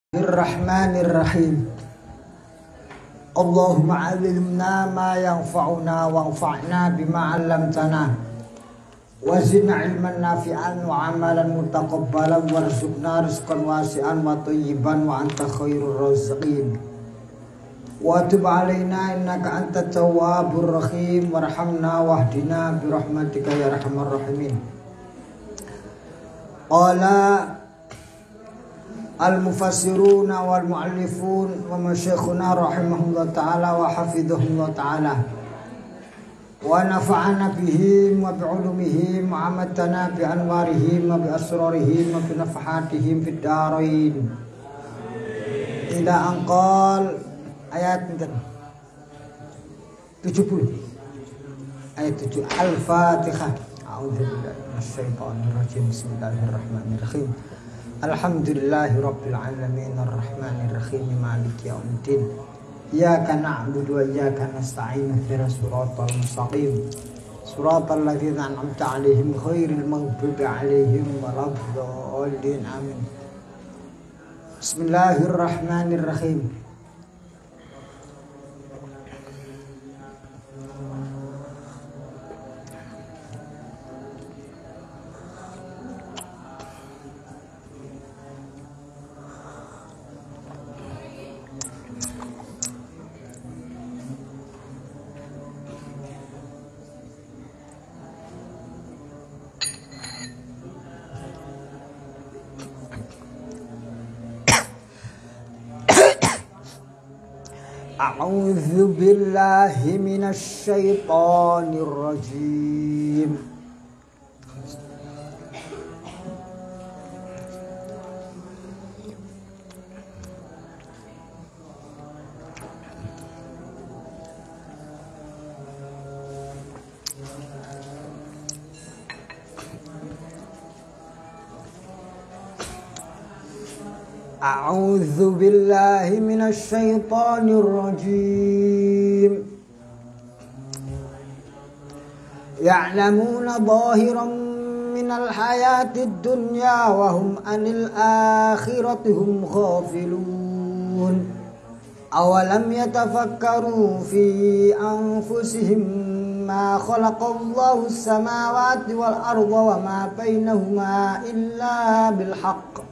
Bismillahirrahmanirrahim. Allahumma alimna ma yanfa'una wanfa'na bima 'allamtana wa zidna ilman nafi'an wa amalan mutaqabbalan warzuqna rizqan wasi'an wa thayyiban wa anta khairur raziqin wa tub 'alaina innaka antat tawwabur rahim warhamna wahdina bi rahmatika ya arhamar rahimin. Qala al-mufassiruna wal mu'allifun wa masyayikhuna rahimahullah ta'ala wa hafidhahullah ta'ala wa nafa'ana bihim wa bi'ulumihim wa amatana bi anwarihim wa bi asrarihim wa bi nafahatihim fid darain ila anqal ayat 70 ayat 7 al-fatihah. A'udzubillahi minasyaitonir rajim. Bismillahirrahmanirrahim. Alhamdulillahi rabbil alamin arrahmanir rahim maliki yaumiddin. Iyyaka na'budu wa iyyaka nasta'in ihdinas siratal mustaqim siratal ladzina an'amta 'alaihim ghairil maghdubi 'alaihim waladdallin amin. Bismillahirrahmanirrahim. A'udzu billahi minasy syaithanir rajim. A'udzu billahi minasy syaithanir rajim. Ya'lamuna zahiran minal hayatid dunya wa hum 'anil akhirati hum ghafilun. Awalam yatafakkaru fi anfusihim ma khalaqallahu as-samawati wal arda wa ma bainahuma illa bil haqq.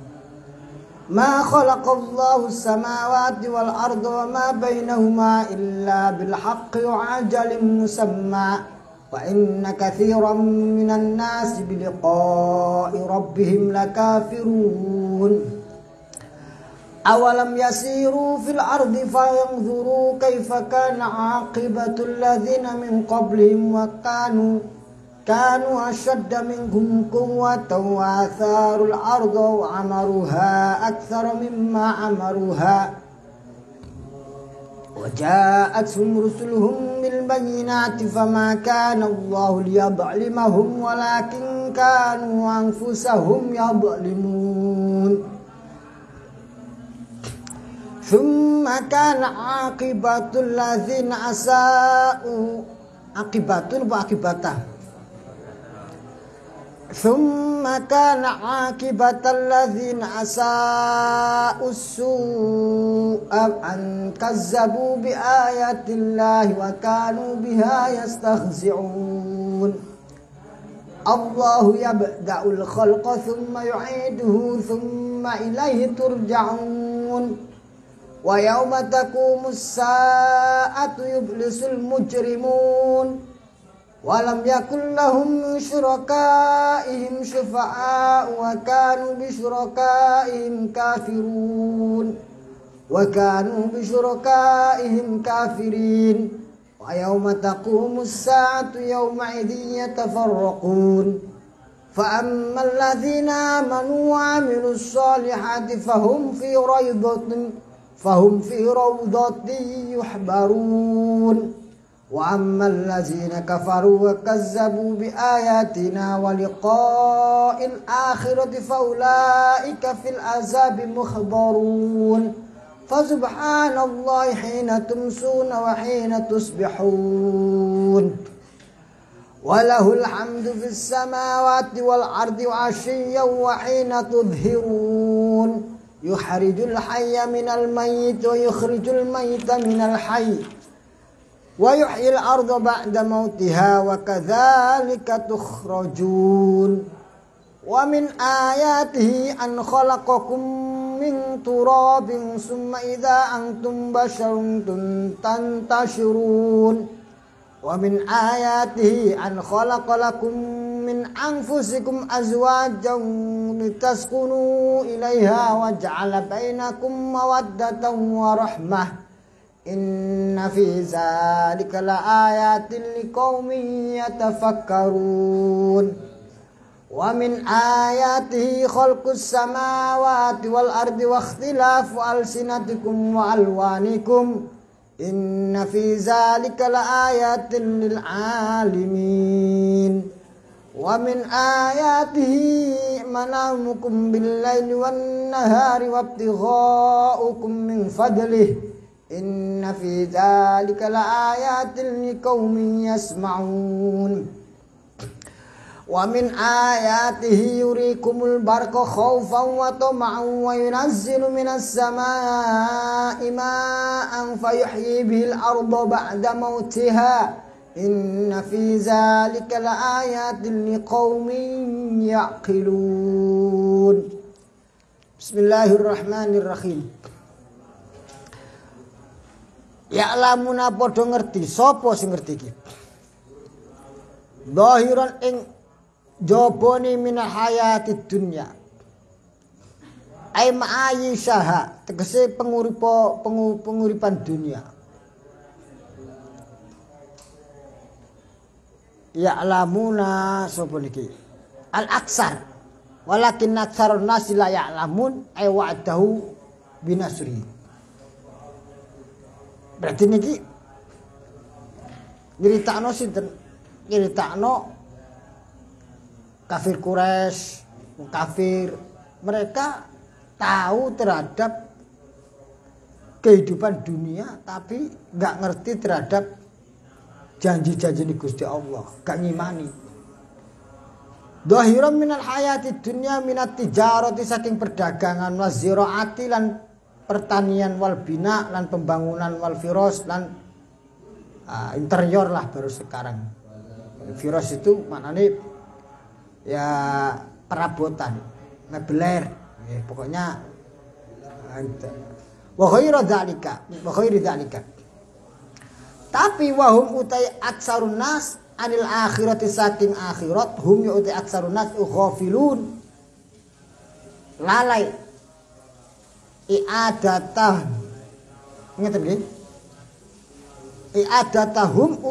Ma khalaqallahu as-samawati wal arda wa ma bainahuma illa bil haqqi wa ajalin musamma wa inna katsiran minan nasi bi liqa'i rabbihim lakafirun. Awalam yasiru fil ardi fayanzuru kaifa kana 'aqibatul ladzina min qablihim wa kanu ashadda minhum quwwatan wa atharul arda wa amaruha aktsara mimma amaruha wa ja'atuhum rusuluhum bil bayyinati fama kana Allahu liyadhlimahum walakin kanu anfusahum yadhlimun. Thumma kana aqibatul ladzina asa'u aqibatun wa aqibatah. Thumma kana 'aqibatal ladzina asa'u su'a an kazzabu bi ayatillahi wa kanu biha yastakhzi'un. Allahu yabda'ul khalqa thumma yu'iduhu thumma ilayhi turja'un. Wa yawma taqumus sa'atu yublisul mujrimun. Walam yakul lahum syurakaihim syufa'a'u wa kanu bi syurakaihim kafirun wa kanu bi syurakaihim kafirin wa yawma taqumus sa'atu yawma idzin yatafarraqun fa ammal ladzina amanu wa 'amilus solihati fahum fi rawdatin yuhbarun. Wa ammal ladzina kafaru wa kazzabu bi ayatina wa liqa'il akhirati fa ulaika fil azabi muhdharun. Fa subhanallahi hina tumsuna wa hina tusbihun. Wa lahul hamdu fis samawati wal ardi wa 'ashiyyan wa hina tudhhirun. yukhrijul hayya minal mayyit wa yukhrijul mayyita minal hayy wa yuhyil arda ba'da mautiha wa kadzalika tukhrajun wa min ayatihi an khalaqakum min turabin summa idza antum basharun tantashirun wa min ayatihi an khalaqalakum min anfusikum azwajan litaskunu ilaiha wa ja'ala bainakum mawaddatan wa rahmah inna fi dzalika laayatin liqaumin yatafakkarun wa min ayatihi khalqus samawati wal ardi wa ikhtilafu alsinatikum wa alwanikum inna fi dzalika laayatin lil alimin wa min ayatihi manamukum bil laili wan nahari wabtighaukum min fadlihi inna fi dzalika laayatin liqaumin yasma'un wa min ayatihi yurikumul barqa khaufan wa tama'an wa yunazzilu minas samaa'i ma'an fayuhyi bihil arda ba'da mautiha inna fi dzalika laayatin liqaumin ya'qilun. Bismillahirrahmanirrahim. Ya'lamuna padha ngerti sapa sing ngerti iki. Dhahiran ing jabone minal hayatid dunya. Ai ma'ayishaha tegese penguripan dunia. Ya'lamuna sapa niki? Al aksar. Walakin aktsarun nasi la ya'lamun ai wa'dahu binasri. Berarti niki nyeritakno sinten? Nyeritakno kafir Quraisy, kafir, mereka tahu terhadap kehidupan dunia tapi nggak ngerti terhadap janji-janji Gusti Allah, gak ngimani. Dhahiran minal hayati dunya minat tijarati saking perdagangan wa ziraati lan pertanian wal bina lan pembangunan wal firos lan interior lah baru sekarang. Firos itu maknanya ya perabotan, mebeler, ya, pokoknya wa ghairu dzalika. Tapi wahum utai aksarun nas anil akhirati saking akhirat hum utai aksarun nas ghafilun lalai i'adatah ngeten nggih i'adatuhum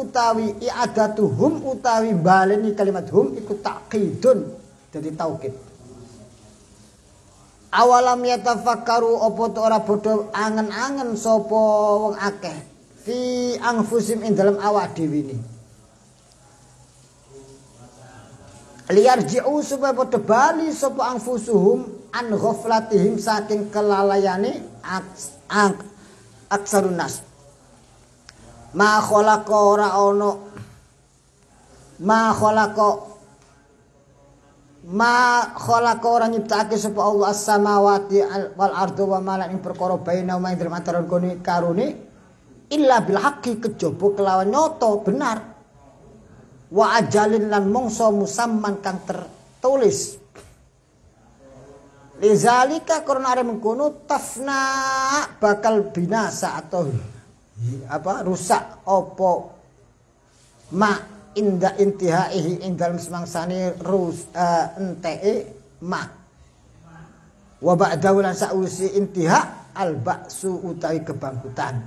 utawi baleni kalimat hum iku taqidun jadi taukid. Awalam yatafakkaru apa to ora bodho angen-angen sapa wong akeh fi anfusim ing dalam awak dhewe ini. Liyarji'u supaya padha bali sapa anfusuhum an ghaflatihim saking kelalaiane aksarun nas. Ma khalaqa ora ono ma khalaqa ora nyiptakake sapa Allah as-samawati wal arda wa ma lan ing perkara bainahuma ing dalem antarané karone illa bil haqqi kejaba kelawan nyata benar wa ajalin lan mongso musamman kang tertulis. Lizalika karena are mengkono tafna bakal binasa atau rusak apa ma inda intihaihi ing dalem semangsane enteke ma wa ba'da lan sausi intiha al ba'su utawi kebangkitan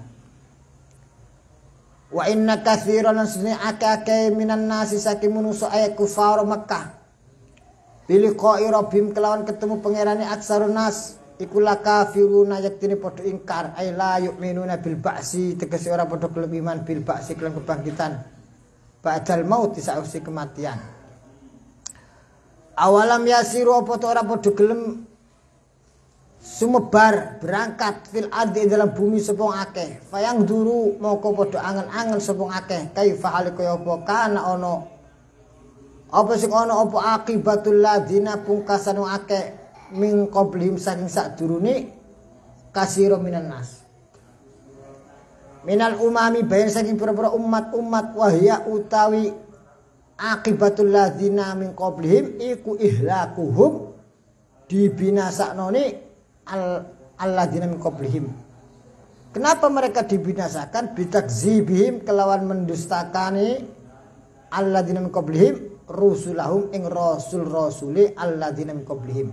wa inna katsiran sunni akake minan nasi saking manusa ayat kufar Makkah biliqa'i rabbim kelawan ketemu pangerane aksarun nas iku lakafiruna yaktine padha ingkar ay la yu'minuna bil ba'si tegese ora padha gelem iman bil ba'si kelan kebangkitan ba'dal maut sausi kematian. Awalam yasiru apa to ora padha gelem sumebar berangkat fil ardi dalam bumi sapa akeh fayang duru moko padha angen-angen sapa akeh kaifa hale kaya apa kana ana apa sing ana apa akibatul ladina pungkasan akeh min qablihim saking sadurunge kasira minan nas. Minal umami bayan saking pira-pira umat-umat wahya utawi akibatul ladzina min qablihim iku ihlakuhum dibinasaknone alladzina min qablihim. Kenapa mereka dibinasakan? Bitakzibihim kelawan mendustakane alladzina min qablihim rusulahum ing rasul-rasuli alladzina min qablihim.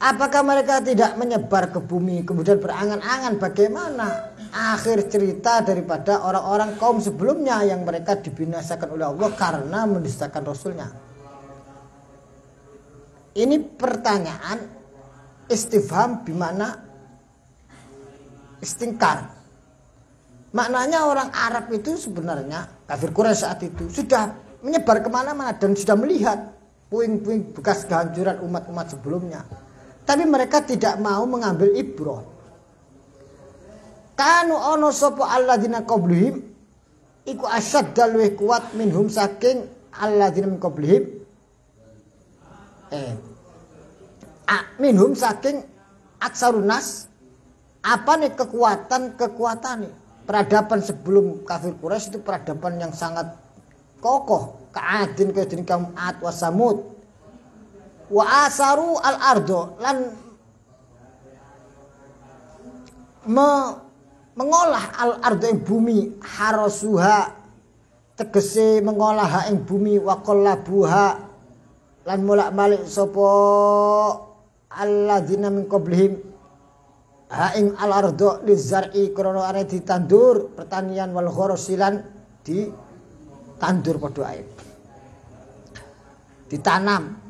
Apakah mereka tidak menyebar ke bumi kemudian berangan-angan bagaimana akhir cerita daripada orang-orang kaum sebelumnya yang mereka dibinasakan oleh Allah karena mendustakan rasulnya? Ini pertanyaan istifham bimana istingkar. Maknanya orang Arab itu sebenarnya kafir Quraisy saat itu sudah menyebar kemana-mana dan sudah melihat puing-puing bekas kehancuran umat-umat sebelumnya. Tapi mereka tidak mau mengambil ibrah. Kanu ono sopo alladzina qablihim iku asyadda luwih kuat minhum saking alladzina min qablihim. Minhum saking aksarun nas. Apa nih kekuatan nih? Peradaban sebelum kafir Quraisy itu peradaban yang sangat kokoh. Ka'adin kayak kaum Ad wa Samud. Wa asaru al-ardo lan mengolah al-ardo ing bumi harasuha tegese mengolah ing bumi wa qallabuha lan molak-malik sapa alladzina min qablihim ing al-ardo lizar'i krana are ditandur pertanian wal ghorosilan ditandur padha ae ditanam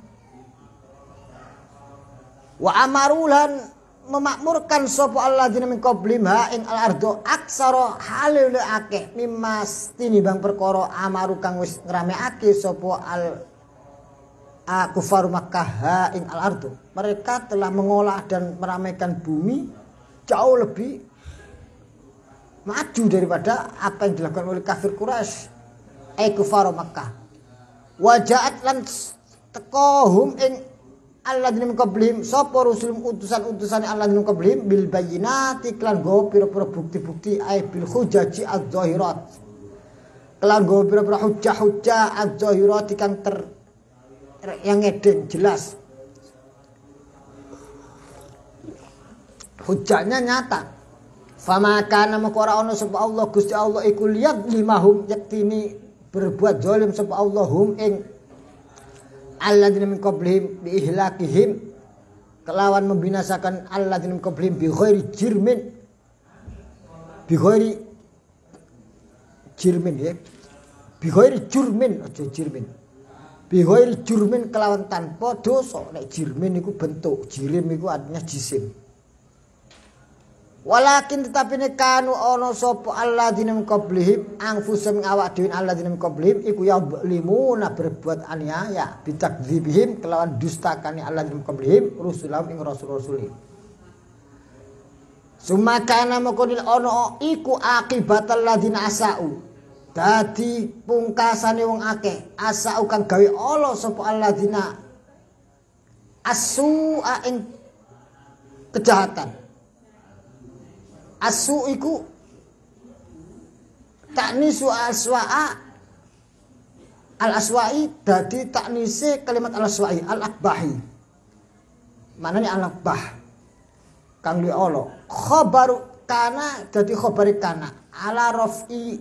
wa amarulan memakmurkan sapa alladzina min qablihim ing al-ardo aksara halil akeh mimas tinimbang perkara amaru kang wis ngramekake sapa kufar Makkah ing al-ardo. Mereka telah mengolah dan meramaikan bumi jauh lebih maju daripada apa yang dilakukan oleh kafir Quraisy kufar Makkah. Wajaat lan tekohum ing alladzina min qablihim sapa rusul utusan-utusan alladzina min qablihim bil bayyinati klan go pira-pira bukti-bukti bil hujaji adz-zahirat klan go pira-pira hujjah-hujjah adz-zahirat kang yang ngedeng jelas. Hujjahnya nyata. Fama kana maka ora ana sapa Allah Gusti Allah iku liyad limahum yaktini berbuat zalim sapa Allahum ing alladzina min qablihim bi ihlakihim kelawan membinasakan alladzina min qablihim bi ghairi jirmin bi ghairi jirmin ya bi ghairi jurmin aja jirmin bi ghairi jurmin kelawan tanpa dosa. Nek jirmin iku bentuk, jirim iku artinya jisim. Walakin tetapi ne kanu ana sapa alladzina min qablihim anfusum awak dhewe alladzina min qablihim iku ya limuna berbuat aniaya bitakdzibihim kelawan dustakane alladzina min qablihim rusulahum ing rasul-rasulih. Sumakana makonil ana iku akibatal ladzina asau. Dadi pungkasane wong akeh asau kang gawe ala sapa alladzina asu ing kejahatan. Asu iku taknisu aswa'a al-aswa'i dadi taknise kalimat al-aswa'i al-akbahi. Manane al-akbah kang li ala. Khabaru kana dadi khabari kana ala raf'i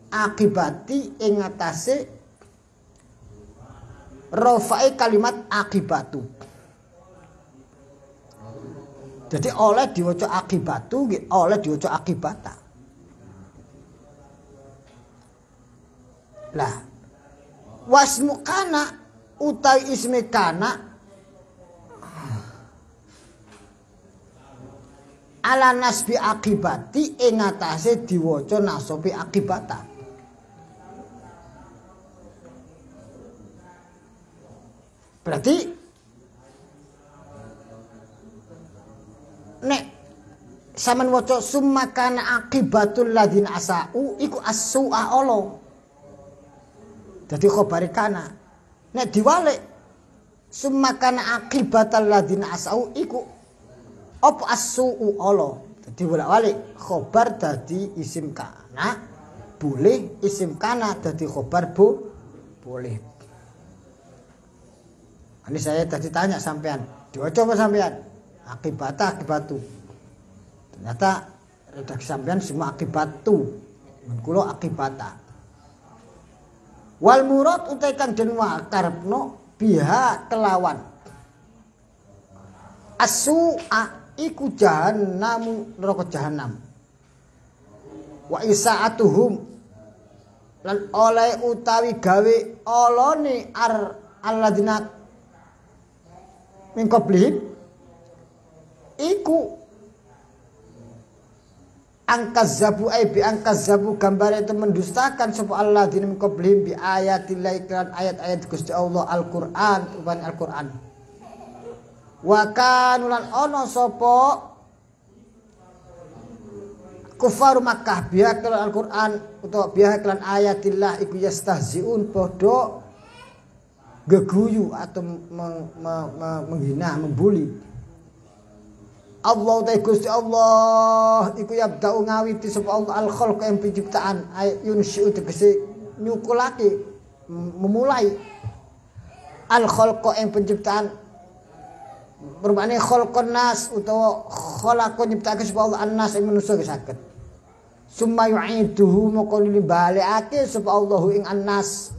akibati ing atase rafa'i kalimat akibatu. Jadi oleh diwaca akibatu, oleh diwaca akibata. Lah, wasmu kana utai ismi kana ala nasbi akibati ing atase diwaca nasobi akibata. Berarti nek sampean waca summa kana akibatul ladzina asau iku as-su'a Allah. Dadi khabari kana. Nek diwalik Sumakana akibatal ladina asau iku apa as-su'u Allah. Dadi bolak-balik khobar dadi isim kana boleh, isim kana dadi khobar boleh. Ini saya tadi tanya sampean, diwaca apa sampean? Akibatu. Ternyata redaksi sampean semua akibatu. Kula akibata. Wal murad utai kang den karepno biha kelawan as-su'a iku jahannam, neraka jahanam. Wa isaatuhum lan oleh utawi gawe olone alladzina min qablihim iku angkazzabu ay bi angkazzabu gambar itu mendustakan sapa alladzina min qablihim bi ayatillah iklan ayat-ayat Gusti Allah Al-Qur'an upani Al-Qur'an wa kanulan ono sapa kufar Makkah biha kelan Al-Qur'an utawa biha kelan ayatillah iku yastahziun padha geguyu atau menghina, membuli. Allah ta Gusti Allah iku yabda'u ngawiti sapa Allah al-khalq ing penciptaan yunsyu tegese nyukulake memulai al-khalq ing penciptaan bermakna khalqun nas utawa khalaqon nyiptake sapa Allah an-nas ing manusa saged summa yu'iduhu moko nibalekake sapa Allah ing an-nas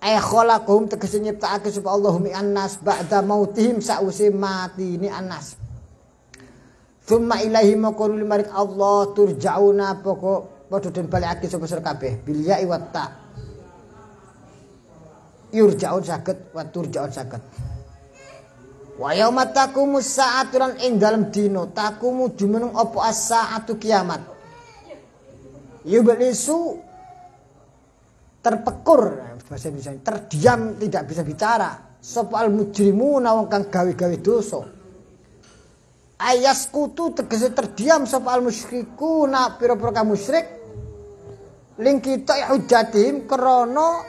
ay khalaqhum tegese nyiptakake sapa Allah ing an-nas ba'da mautihim sa'use mati ni an-nas summa ilahi moko maring Allah turja'una pokok padha den balekake sapa sira kabeh bil ya'i wa ta yurja'un saged wa turja'un saged wa yauma taqumus sa'atu lan ing dalem dina taqumu jumeneng apa as-sa'atu kiamat yublisu terpekur bahasa Indonesia terdiam tidak bisa bicara sapa al mujrimuna wong kang gawe-gawe dosa ayaskutu tegese terdiam sapa al musyrikuna pira-pira kang musyrik ling kita hujatihim krana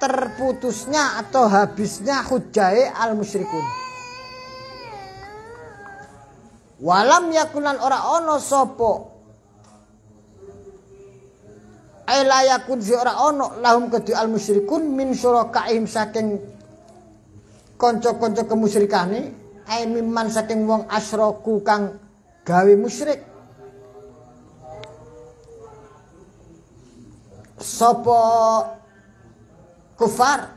terputusnya atau habisnya hujahe al musyrikun walam yakunan ora ana sapa ay layakun si ora ono lahum kedhi al musyrikun min syurakaihim saking kanca-kanca kemusyrikane ay mimman saking wong asyraku kang gawe musyrik sapa kufar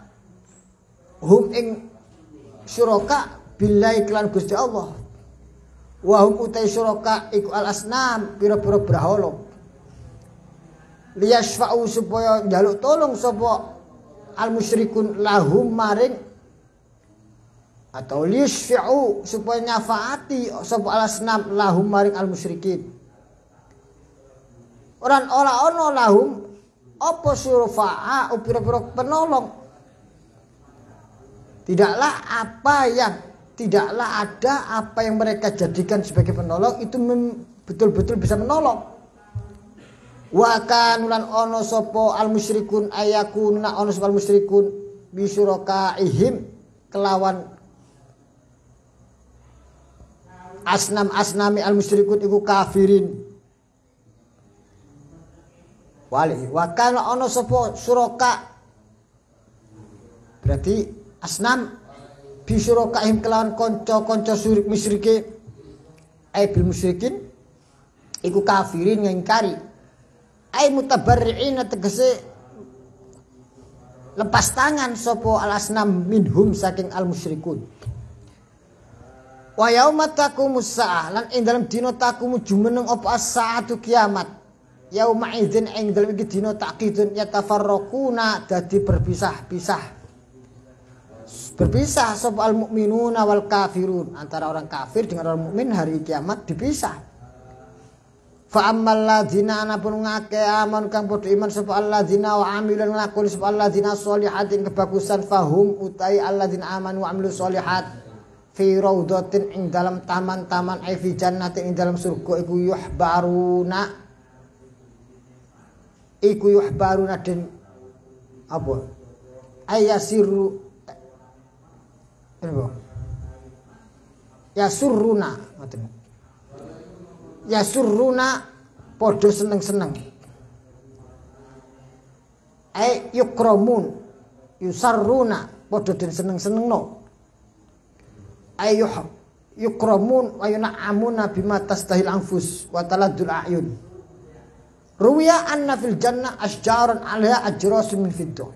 hum ing syuraka billahi kelan Gusti Allah wa hum utai syuraka iku al asnam pira-pira brahala liyasfa'u supaya njaluk tolong sapa al musyrikun lahum maring atau liyasfa'u supaya nyafaati sapa al asnam lahum maring al musyrikin ora ana lahum apa syufa'a pira-pira penolong tidaklah ada apa yang mereka jadikan sebagai penolong itu betul-betul bisa menolong. Wa kanulan ono sopo al musyrikun ayakuna ono sopo al musyrikun bisyurakaihim kelawan asnami al musyrikun iku kafirin wali wa kana ono sopo suraka berarti asnam bisyurakaihim kelawan konco syurik musyrike bil musyrikin iku kafirin ngingkari ai mutabarri'ina tegese lepas tangan sapa al-asnam minhum saking al-musyrikun wa yauma taqumus saah lan ing dalem dina taqumu jumeneng apa as-saatu kiamat yauma idzin ing dalem iki dina taqidun yatafarraquna dadi berpisah sapa al-mukminuna wal kafirun antara orang kafir dengan orang mukmin hari kiamat dipisah. Fa ammal ladzina anapun ngake aman kang padha iman sapa alladzina wa amilun nglakoni sapa alladzina sholihatin kebagusan fahum utai alladzina amanu wa amilus sholihat fi raudhatin ing dalam taman-taman ai fi jannatin ing dalam surga iku yuhbaruna den apa ayasiru Yasurruna ngoten. Yasurruna padha seneng-seneng. Yukramun yusarruna padha den seneng-senengno. Yukramun wa yun'amuna bima tastahil anfus wa taladul a'yun. Ruwiya anna fil jannah asjaran 'alaiha ajrasun min fiddah.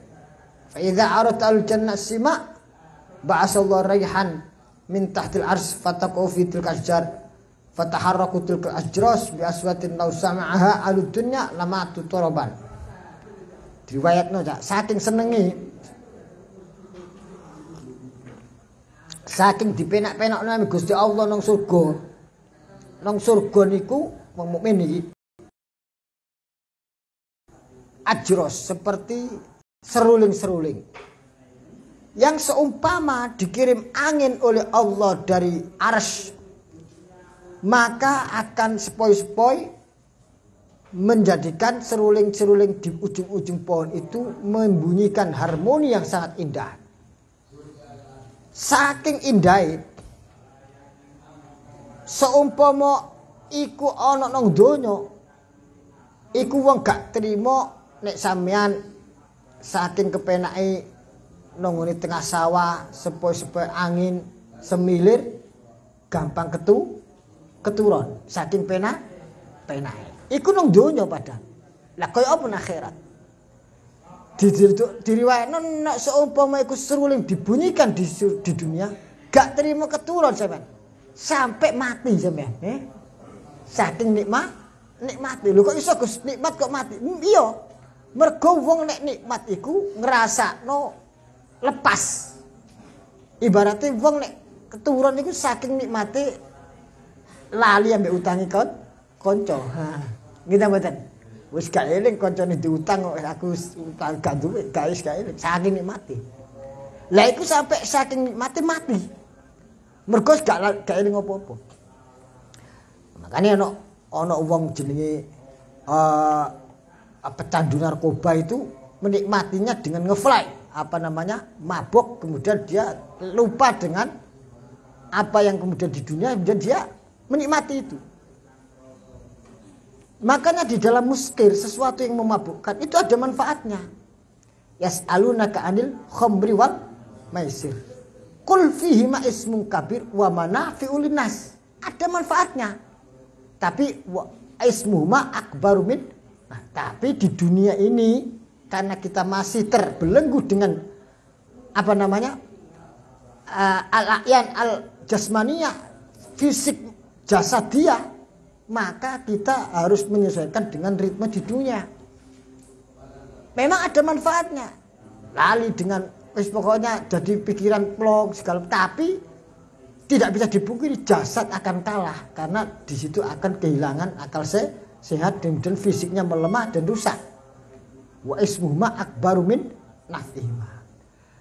Fa idza arata al jannah sima ba'asallahu raihan min tahtil ars fataqu fi tilka asjar fataharraku tilka ajras bi aswatin law sama'aha alud dunya lama tutaraban. Riwayatno saking senenge saking dipenak-penakno nang Gusti Allah nang surga. Nang surga niku wong mukmin iki ajros seperti seruling-seruling yang seumpama dikirim angin oleh Allah dari arsy, maka akan sepoi-sepoi menjadikan seruling-seruling di ujung-ujung pohon itu membunyikan harmoni yang sangat indah. Saking indah, seumpama iku ana nang donya, iku wong gak trima nek sampean saking kepenake nang ngene tengah sawah, sepoi-sepoi angin semilir gampang keturun saking penake. Iku nang donya padahal. Lah kaya apa nang akhirat? Diriwayatno nek seumpama iku seruling dibunyikan di dunia, gak terima keturun sampean. Sampai mati sampean, Saking nikmati. Lho kok iso Gus nikmat kok mati? Iya. Mergo wong nek nikmat iku ngrasakno lepas. Ibaratnya wong nek keturun iku saking nikmate lali ambek utangi kanca. Ha. Nggih mboten. Wis gak eling kancane diutang kok aku utang gak duwe, gak eling. Saking nikmate. Lah iku sampai saking nikmate mati. Mergo gak eling apa-apa. Makane ana wong jenenge pecandu narkoba itu menikmatinya dengan ngefly, mabuk, kemudian dia lupa dengan apa yang kemudian di dunia, kemudian dia menikmati itu. Makanya di dalam muskir sesuatu yang memabukkan itu ada manfaatnya. Yas'alunaka 'anil khamri wal maisir. Qul fihima ismun kabir wa manafi'u linnas. Ada manfaatnya. Tapi ismuhuma akbaru min. Nah, tapi di dunia ini karena kita masih terbelenggu dengan al-a'yan al-jasmaniyah, fisik jasadiyah, maka kita harus menyesuaikan dengan ritme di dunia. Memang ada manfaatnya. Lali dengan pokoknya jadi pikiran plong segala, tapi tidak bisa dipungkiri jasad akan kalah karena di situ akan kehilangan akal sehat dan fisiknya melemah dan rusak. Wa ismuhuma akbaru min nafihima.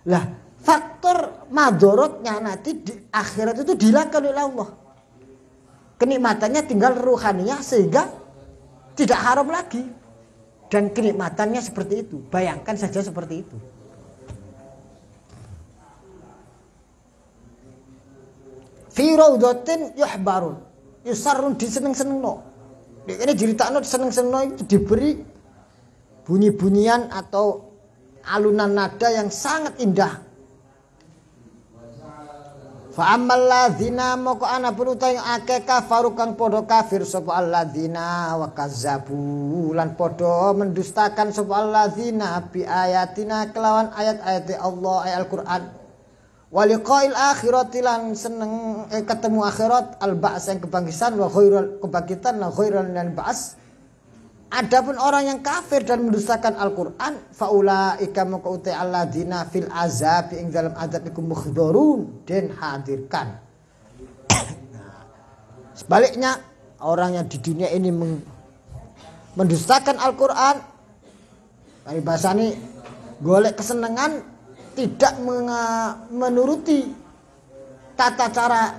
Lah, faktor madorotnya nanti di akhirat itu dihilangkan oleh Allah. Kenikmatannya tinggal ruhaniyah sehingga tidak haram lagi. Dan kenikmatannya seperti itu. Bayangkan saja seperti itu. Fi raudhatin yuhbarun. Yusarrun diseneng-senengno. Ini ceritakno seneng-senengno itu diberi bunyi-bunyian atau alunan nada yang sangat indah. Fa ammal ladzina moko ana penutai akeh kafaru kang padha kafir sapa alladzina wa kazzabu lan padha mendustakan sapa alladzina bi ayatina kelawan ayat-ayat Allah ayat Al-Qur'an. Wa liqa'il akhirati lan seneng ketemu akhirat al-ba's yang kebangkitan wa khairul kebangkitan la khairul lil ba's. Adapun orang yang kafir dan mendustakan Al-Qur'an faulaika maqauti alladzina fil azab ing dalam azab iku mukhdharun den hadirkan. Sebaliknya orang yang di dunia ini mendustakan Al-Qur'an, dari bahasane golek kesenangan, tidak menuruti tata cara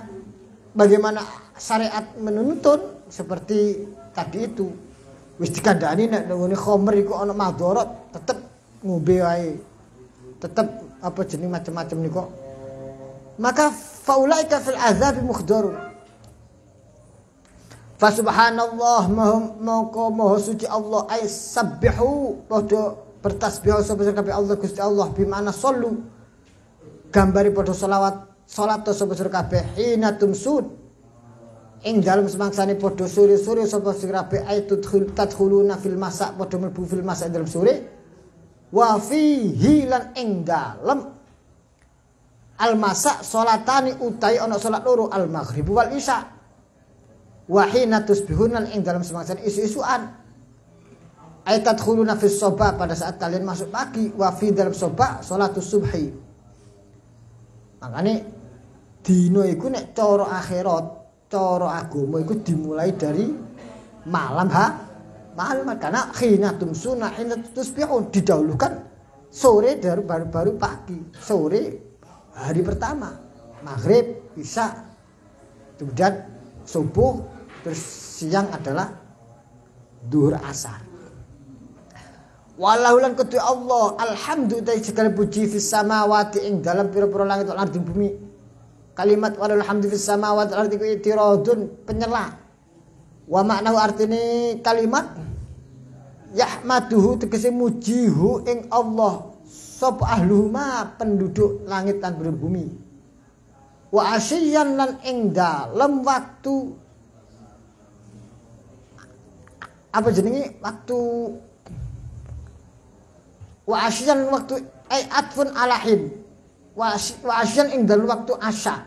bagaimana syariat menuntun seperti tadi itu. Wis dikandani nek ngene khamr iku ana madharat, tetep ngombe wae. Tetep apa jeneng macam-macam niku maka faulaika fil azabi mukhdarun. Fa subhanallah maha suci Allah ay sabbihu padha bertasbih sapa kabeh Allah Gusti Allah bimana sallu gambari padha salat sapa kabeh hina tumsud ing dalem semangsane padha sore-sore sapa kabeh ay tadkhuluna fil masa padha mlebu fil masa dalem sore wa fihi lan ing dalem al masa salatani utai ana salat loro al maghrib wal isya wa hina tusbihuna ing dalam semangsane isu-isuan ay tadkhuluna fis sabah pada saat kalian masuk pagi wa fi dalam sabah salatus subhi. Makane dina iku nek cara akhirat cara agama iku dimulai dari malam karena hina tumsuna hina tusbihun didahulukan sore baru pagi sore hari pertama maghrib isya kemudian subuh terus siang adalah duhur asar. Wallahu lan kudu Allah alhamdulillah segala puji fis samawati ing dalam pira-pira langit lan ardi bumi. Kalimat walal hamdu fis samawati wal ardi itiradun penyela. Wa maknahu artine kalimat yahmaduhu tegese mujihu ing Allah sapa ahluhuma penduduk langit lan bumi. Wa asyiyan lan ing dalem waktu apa jenenge waktu wa asyan waktu ay atfun alahin wa asyan ing dalem waktu asya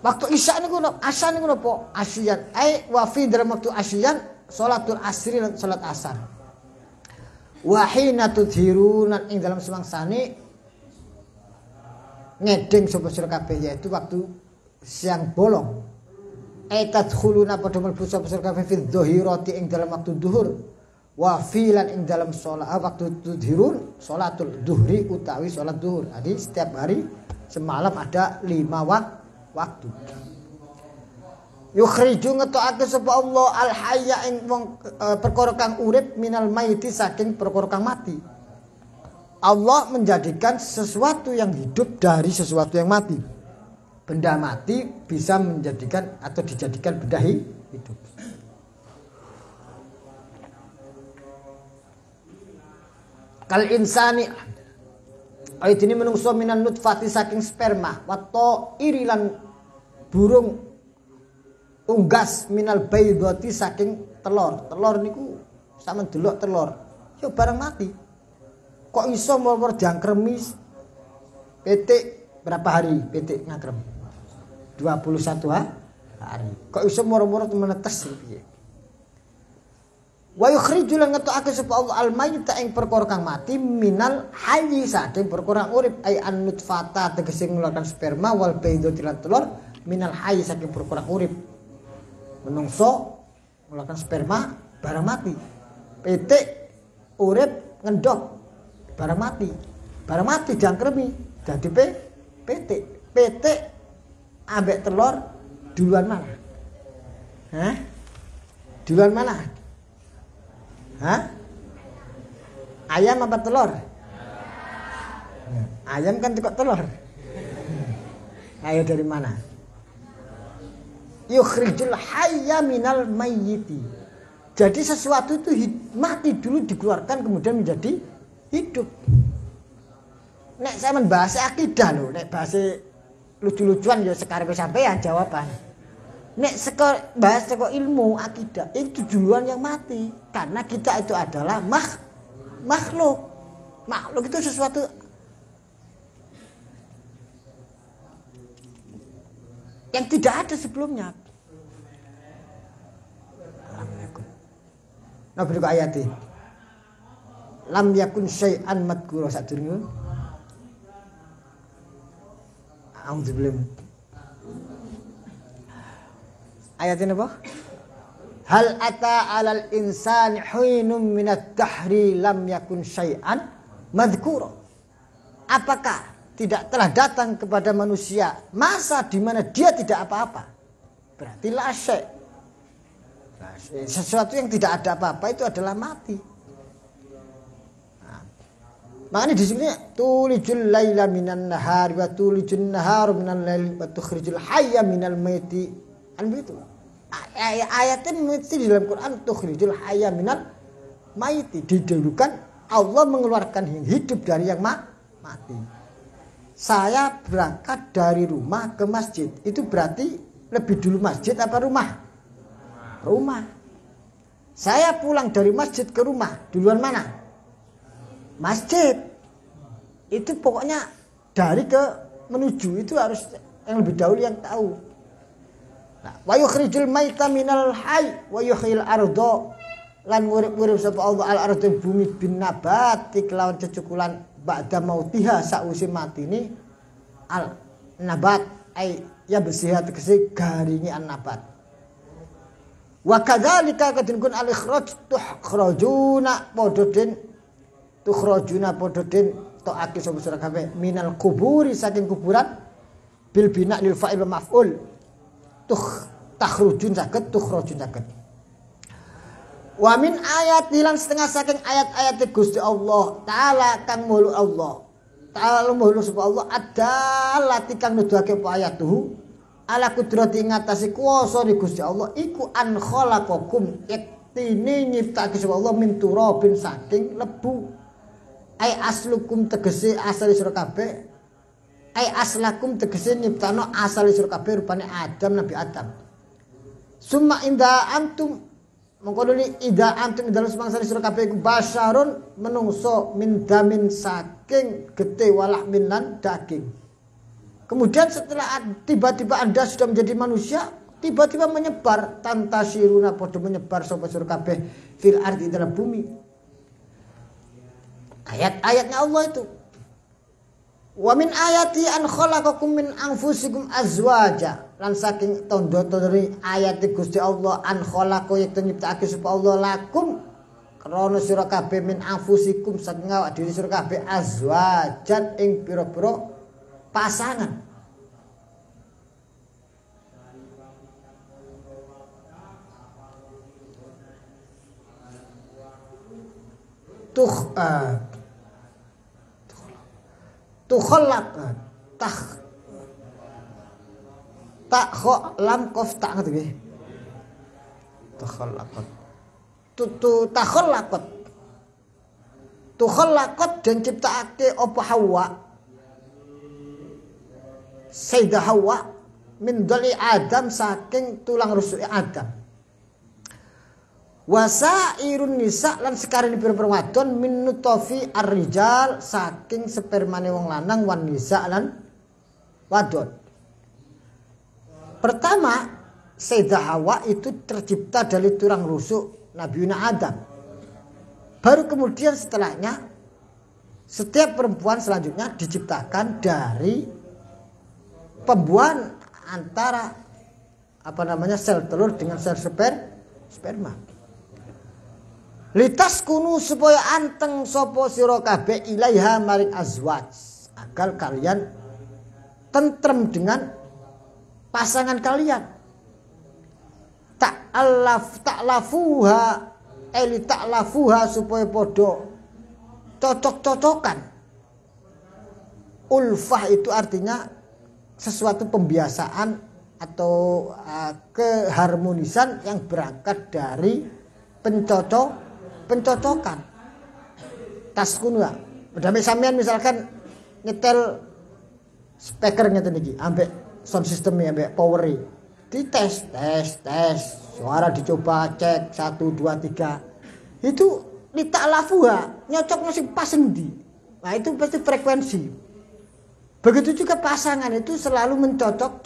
waktu isya niku asya niku napa asyan ay wa fi dalem waktu asyan salatul asri lan salat asar wa hina tudhiruna ing dalem semangsane ngedeng sapa sira kabeh yaitu waktu siang bolong tadkhuluna padha mlebu sapa kabeh fi dhahirati ing dalam waktu zuhur wa filan ing dalam salat waktu tudhirun salatul dhuhri utawi salat zuhur. Jadi setiap hari semalam ada 5 waktu. Yukhriju ngetokake sapa Allah al hayya ing perkara kang urip minal maiti saking perkara kang mati. Allah menjadikan sesuatu yang hidup dari sesuatu yang mati. Benda mati bisa menjadikan atau dijadikan benda hidup. Kal insani ayat ini menungso minan nutfati saking sperma wato irilan burung unggas minal baydati saking telur niku sama delok telur yo barang mati kok iso mor jangkremi petik berapa hari petik ngakrem 21 hari. Kok iso moro-moro menetes piye? Wa yukhriju lan ngetokake sapa Allah al-mayyita ing perkara kang mati minal hayyi saking perkara urip ay an-nutfata tegese ngeluarkan sperma wal baydati lan telur minal hayyi saking perkara urip. Menungso ngeluarkan sperma barang mati. Petik urip ngendok barang mati. Barang mati jangkremi dadi petik ambek telur duluan mana? Hah? Duluan mana? Hah? Ayam apa telur? Ayam kan juga telur. Ayo dari mana? Yukhrijul hayya minal mayyiti. Jadi sesuatu itu mati dulu dikeluarkan kemudian menjadi hidup. Nek saya bahasa akidah lho, nek bahasa lucu-lucuan ya sekarepe sampean jawaban. Nek bahas teko ilmu akidah itu duluan yang mati karena kita itu adalah makhluk. Makhluk itu sesuatu yang tidak ada sebelumnya. Nah berikut ayatnya. Lam yakun syai'an madkura sadurunge. Alhamdulillah. Ayat ini apa? Hal ata 'alal insani hinum minad dahri lam yakun syai'an madhkura. Apakah tidak telah datang kepada manusia masa di mana dia tidak apa-apa? Berarti la syai'. Sesuatu yang tidak ada apa-apa itu adalah mati. Makanya di sini tulijul laila minan nahari wa tulijun nahara minal laili wa tukhrijul hayya minal maiti. Kan begitu. Ayatnya mesti di dalam Quran tukhrijul hayya minal maiti. Didahulukan Allah mengeluarkan yang hidup dari yang mati. Saya berangkat dari rumah ke masjid. Itu berarti lebih dulu masjid apa rumah? Rumah. Saya pulang dari masjid ke rumah. Duluan mana? Masjid. Itu pokoknya dari ke menuju itu harus yang lebih dahulu yang tahu. Nah, wa yukhrijul maita minal hayy wa yuhyil arda lan ngurip-ngurip sapa Allah al arda bumi bin nabati kelawan cecukulan ba'da mautiha sausi matine al nabat ay ya bersihat tegese garingi an nabat. Wa kadzalika kadin al ikhraj tukhrajuna pododin to'aki sapa sira kabeh minal kuburi saking kuburan bil bina lil fa'il maf'ul takhrujun saged tukhrajun saged wa min ayat hilang setengah saking ayat-ayat Gusti Allah taala kang muluk Allah taala muluk sapa Allah adallati kang nuduhake apa ayatuhu ala kudrati ngatasi kuwasa di Gusti Allah iku an khalaqakum yaktine nyiptake sapa Allah min turabin saking lebu ai aslukum tegese asal sira kabeh ai aslakum tegese nyiptano asal sira kabeh rupane Adam Nabi Adam summa inda antum mongko ida antum dalam semangsa sira kabeh iku basyarun menungso min damin saking getih walah minan daging kemudian setelah tiba-tiba Anda sudah menjadi manusia tiba-tiba menyebar tantasiruna padha menyebar sapa sira kabeh fil ardi dalam bumi. Ayat-ayatnya Allah itu. Wa min ayati an khalaqakum min anfusikum azwaja. Lan saking tondo-tondone ayat Gusti Allah an khalaqa yekto nyiptakake sapa Allah lakum krana sira kabeh min anfusikum saking awak dhewe sira kabeh azwajan ing pira-pira pasangan. Tukhallaq tak kho lam kof tak ngoten nggih. Tukhallaqat. Takhallaqat. Tukhallaqat dan ciptaake apa Hawa. Sayyidah Hawa min dhali Adam saking tulang rusuk Adam. Wasairun nisa lan sekarang pira-pira wadon min nutfi ar-rijal saking spermane wong lanang wan nisa lan wadon. Pertama, Sayyidah Hawa itu tercipta dari tulang rusuk Nabi Adam. Baru kemudian setelahnya setiap perempuan selanjutnya diciptakan dari pembuahan antara sel telur dengan sel sperma. Litas kunu supaya anteng sopo sira kabeh ilaiha maring azwaj agar kalian tentrem dengan pasangan kalian ta'lafuha supaya podo cocok-cocokan. Ulfah itu artinya sesuatu pembiasaan atau keharmonisan yang berangkat dari pencocokan. Taskunu ya. Padahal sampean misalkan nyetel speaker ngeten iki ambek sound system-nya ambek power-e. Dites, tes. Suara dicoba cek 1 2 3. Itu lita'lafuha, nyocoknya sing pas endi. Nah, itu pasti frekuensi. Begitu juga pasangan itu selalu mencocok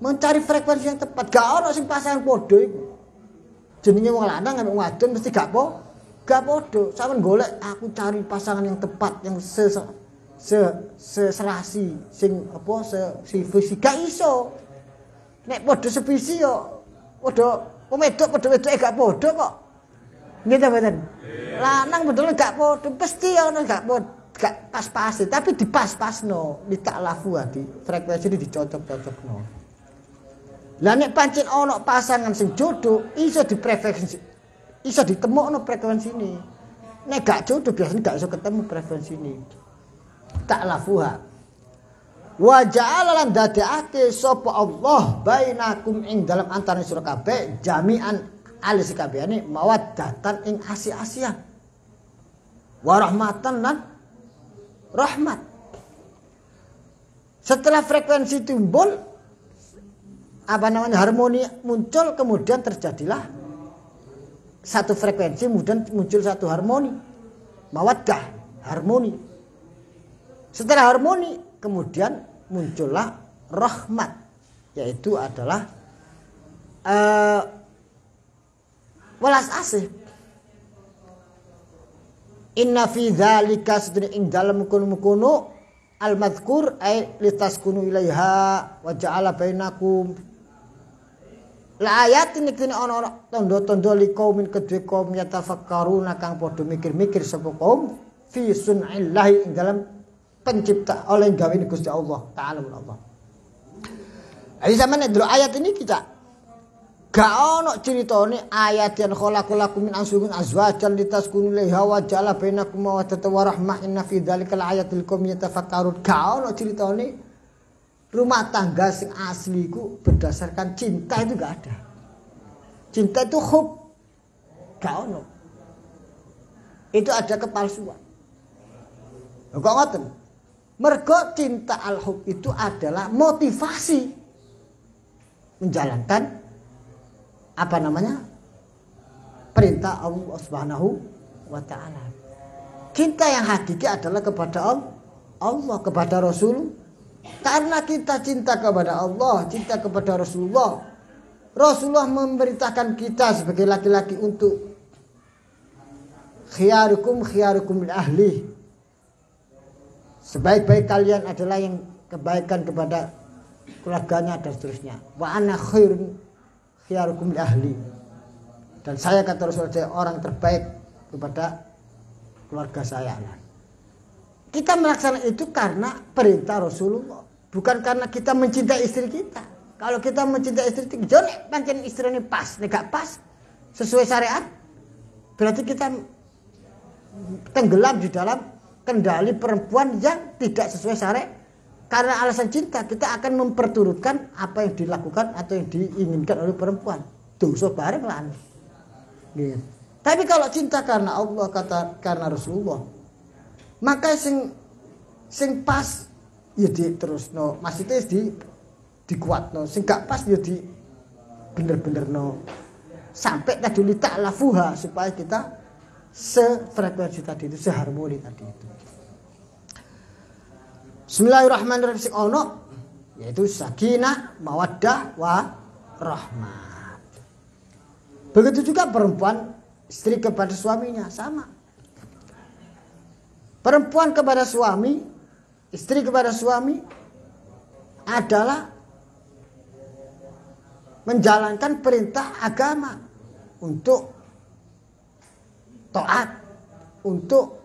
mencari frekuensi yang tepat. Gak ono sing pasangan podo iku. Jenenge wong lanang ambek wadon mesti gak podo. Sampeyan golek aku cari pasangan yang tepat yang serasi sing si visi gak iso. Nek podo sevisi yo podo wedok gak podo kok. Nggih ta mboten? Lanang betul gak podo, pasti ono gak pas-pas, tapi dipas-pasno, ditaklafu ati, frekuensi dicocok-cocokno. Lah nek pancen ono pasangan sing jodoh, iso ditemokno frekuensi ini. Nek gak jodoh biasanya gak iso ketemu frekuensi ini. Tak lafuha. Wa ja'ala lan dadekake sapa Allah bainakum ing dalam antara sira kabeh jami'an alis kabehane mawaddatan ing asih-asihan. Wa rahmatan lan rahmat. Setelah frekuensi timbul harmoni muncul, kemudian terjadilah satu frekuensi, kemudian muncul satu harmoni, mawaddah, harmoni. Setelah harmoni kemudian muncullah rahmat, yaitu adalah welas asih. Inna fi dzalika sedene ing dalem kono al-madhkur ay litaskunu ilaiha wa ja'ala bainakum la ayat ini kene ana tanda-tanda li kaumin kedue kaum yatafakkaruna kang padha mikir-mikir sapa kaum fi sun'illahi ing dalam pencipta oleh gawe Gusti Allah taala Allah. Jadi sampeyan nek ayat ini kita gak ono ceritane ayat yang khalaqalakum min anfusikum azwajan litaskunu ilaiha wa ja'ala bainakum mawaddatan wa rahmah inna fi dzalika laayatil liqaumin yatafakkarun. Gak ono ceritane rumah tangga sing asli ku berdasarkan cinta, itu gak ada. Cinta itu hub, gak ono. Itu ada kepalsuan. Kok ngoten? Mergo cinta al-hub itu adalah motivasi menjalankan perintah Allah Subhanahu wa taala. Cinta yang hakiki adalah kepada Allah, kepada Rasul. Karena kita cinta kepada Allah, cinta kepada Rasulullah. Rasulullah memerintahkan kita sebagai laki-laki untuk khiyarukum li ahli. Sebaik-baik kalian adalah yang kebaikan kepada keluarganya dan seterusnya. Wa ana khairun khiyarukum li ahli. Dan saya kata Rasulullah, saya orang terbaik kepada keluarga saya. Kita melaksanakan itu karena perintah Rasulullah, bukan karena kita mencintai istri kita. Kalau kita mencintai istri kita, jangan pancen istri ini pas, nek pas sesuai syariat, berarti kita tenggelam di dalam kendali perempuan yang tidak sesuai syariat. Karena alasan cinta, kita akan memperturutkan apa yang dilakukan atau yang diinginkan oleh perempuan. Dosa bareng lah. Gitu. Tapi kalau cinta karena Allah, karena Rasulullah, maka sing pas ya diterusno, maksudnya dikuatno, sing gak pas ya di bener-benerno. Sampai tadi ta'lafuha, supaya kita sefrekuensi tadi itu, seharmoni tadi itu. Bismillahirrahmanirrahim, sing ono yaitu sakinah, mawaddah wa rahmat. Begitu juga perempuan, istri kepada suaminya sama. Perempuan kepada suami, istri kepada suami adalah menjalankan perintah agama untuk taat, untuk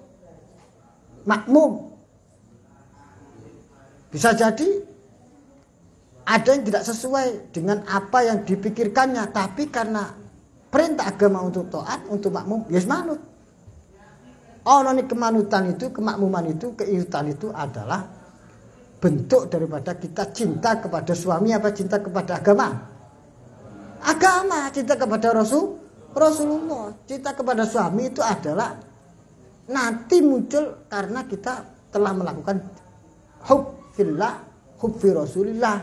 makmum. Bisa jadi ada yang tidak sesuai dengan apa yang dipikirkannya, tapi karena perintah agama untuk taat, untuk makmum, yes manut. Ono nih kemanutan itu, kemakmuman itu, keirutan itu adalah bentuk daripada kita cinta kepada suami apa cinta kepada agama? Agama, cinta kepada Rasulullah. Cinta kepada suami itu adalah nanti muncul karena kita telah melakukan hub fillah, hub fi Rasulillah.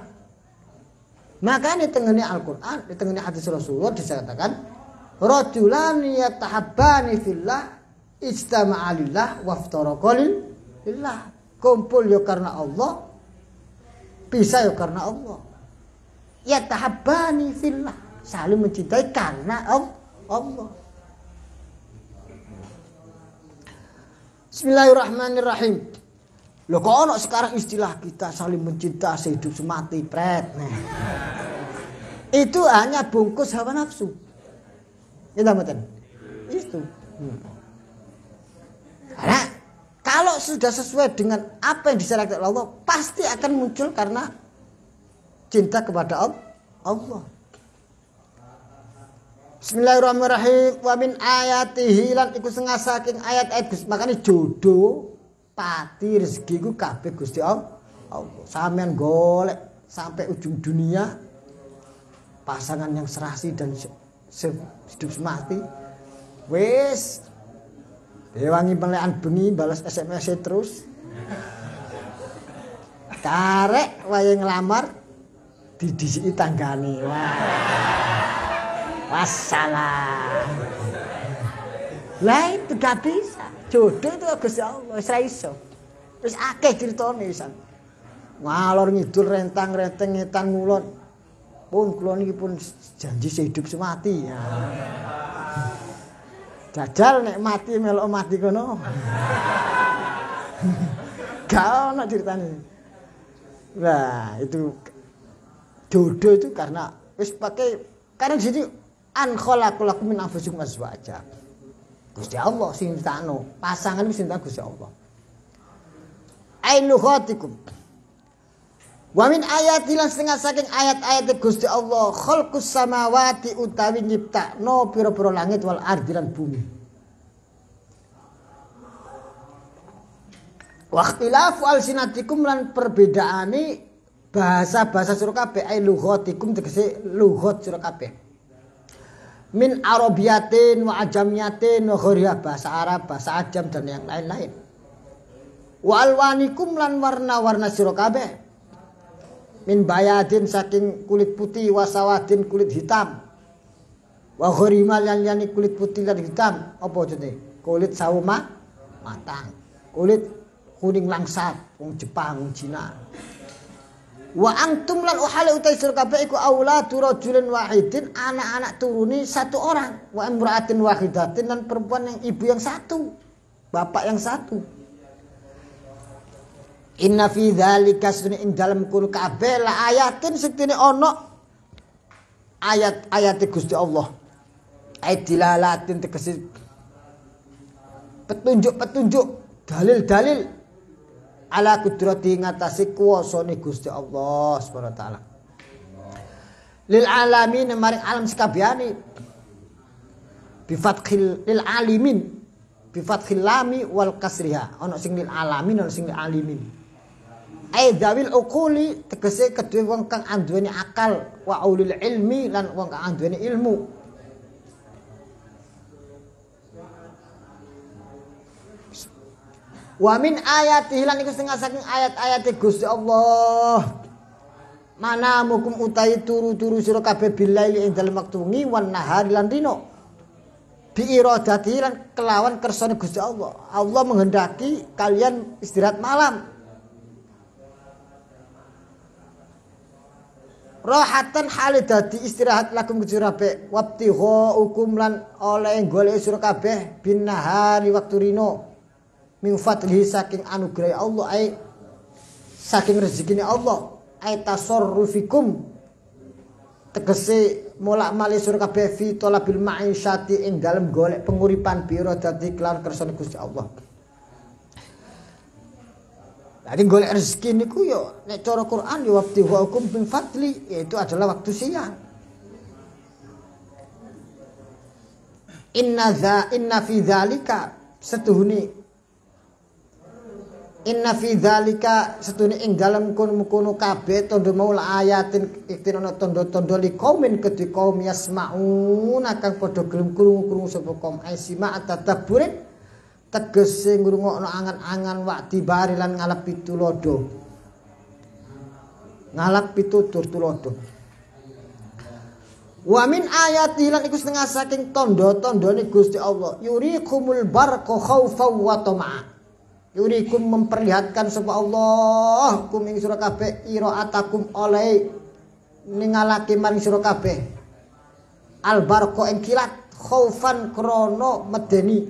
Maka di tengahnya Al-Quran, di tengahnya hadis Rasulullah disatakan rajulani yatahabbani fillah ijtama'a lillah waftaraqa lillah. Kumpul ya karena Allah, pisah ya karena Allah. Yatahabbani fillah, saling mencintai karena Allah. Bismillahirrahmanirrahim. Loh kok ono sekarang istilah kita saling mencinta sehidup semati pret. Nah. Itu hanya bungkus hawa nafsu. Ya mboten. Itu. Karena kalau sudah sesuai dengan apa yang disyariatkan Allah, pasti akan muncul karena cinta kepada Allah. Bismillahirrahmanirrahim. Wa min ayatihi lan iku setengah saking ayat-ayat Gusti. Makane jodoh pati rezeki ku kabeh Gusti Allah. Sampeyan golek sampai ujung dunia pasangan yang serasi dan hidup semati. Wis dewangi pelekan bengi balas SMS terus. Karek wayahe nglamar didisiki tanggane. Wah. Wassalam. Lah itu gak bisa. Jodoh itu Gusti Allah, wis ra iso. Wis akeh critane pisan. Ngalor ngidul rentang-renteng ngetan ngulon. Pun kula niki pun janji sehidup semati. Ya. Jajal nek mati melok mati kono. Gak ono ceritane. Nah, itu jodoh itu karena wis pakai karena di sini an khalaqalakum min anfusikum azwaja. Gusti Allah sing nyiptakno, pasangan wis nyiptakno Gusti Allah. Ainuhatikum. Wa min ayati lan setengah saking ayat-ayat Gusti Allah khalqus samawati utawi nyiptakno pira-pira langit wal ardi lan bumi. Wa ikhtilafu alsinatikum lan perbedaane bahasa-bahasa sira kabeh ai lughatikum tegese lughat sira kabeh. Min arabiyatin wa ajamiyatin wa ghariya bahasa Arab, bahasa Ajam dan yang lain-lain. Wa alwanikum lan warna-warna sira kabeh. Min bayadin saking kulit putih wa sawadin kulit hitam. Wa gharimal yani kulit putih dan hitam. Apa jenenge? Kulit sawo matang. Kulit kuning langsat wong Jepang, wong Cina. Wa antum lan uhale utai sira kabeh iku auladu rajulin wahidin, anak-anak turuni satu orang, wa imra'atin wahidatin dan perempuan yang ibu yang satu, bapak yang satu. Inna fi dzalika sunni ing dalem kul kabeh la ayatin sektine ana ayat-ayat Gusti Allah. Ayat dilalatin tegese petunjuk-petunjuk, dalil-dalil ala kudrati ngatasi kuwasane Gusti Allah Subhanahu wa taala. Lil alamin maring alam sakabehane bi fathil lil alimin bi fathil lami wal kasriha. Ana sing lil alamin ana sing lil alimin. Ai dzawil uquli tegese kedue wong kang anduweni akal wa ulil ilmi lan wong kang anduweni ilmu. Wa min ayatihi lan iku setengah saking ayat-ayat Gusti Allah. Mana mukum utai turu-turu sira kabeh bilaili ing dalem wektu wengi wan nahari lan dina. Bi iradati lan kelawan kersane Gusti Allah. Allah menghendaki kalian istirahat malam. Rohatan hale dadi istirahat lakum kujurabe wabtigha hukum lan oleh golek sira kabeh bin nahari wektu rino. Min fadlihi saking anugerah Allah ai saking rezekine Allah ai tasarrufikum tegese molak-malik sira kabeh fi talabil ma'isyati ing dalem golek penguripan biro dadi kelan kersane Gusti Allah. Jadi golek rezeki niku yo nek cara Quran yo wabtighukum min fadli yaitu adalah waktu siang. Inna fi dzalika setuhuni Inna fi dzalika setune ing dalem kono-kono kabeh tandha maul ayatin iktin ana tandha-tandha li kaumin kedhi kaum yasmaun kang padha gelem krungu-krungu sapa kaum aisima tadabburin tegese ngrungokno angan-angan wakti bari lan ngalap pitulodo. Ngalap pitutur tulodo. Wa min ayati lan iku setengah saking tandha-tandhane Gusti Allah yurikumul barqa khaufan wa tama'a. Yurikum memperlihatkan sapa Allah kum ing sira kabeh iraatakum oleh ningalake maring sira kabeh albarqa ing kilat khaufan krana medeni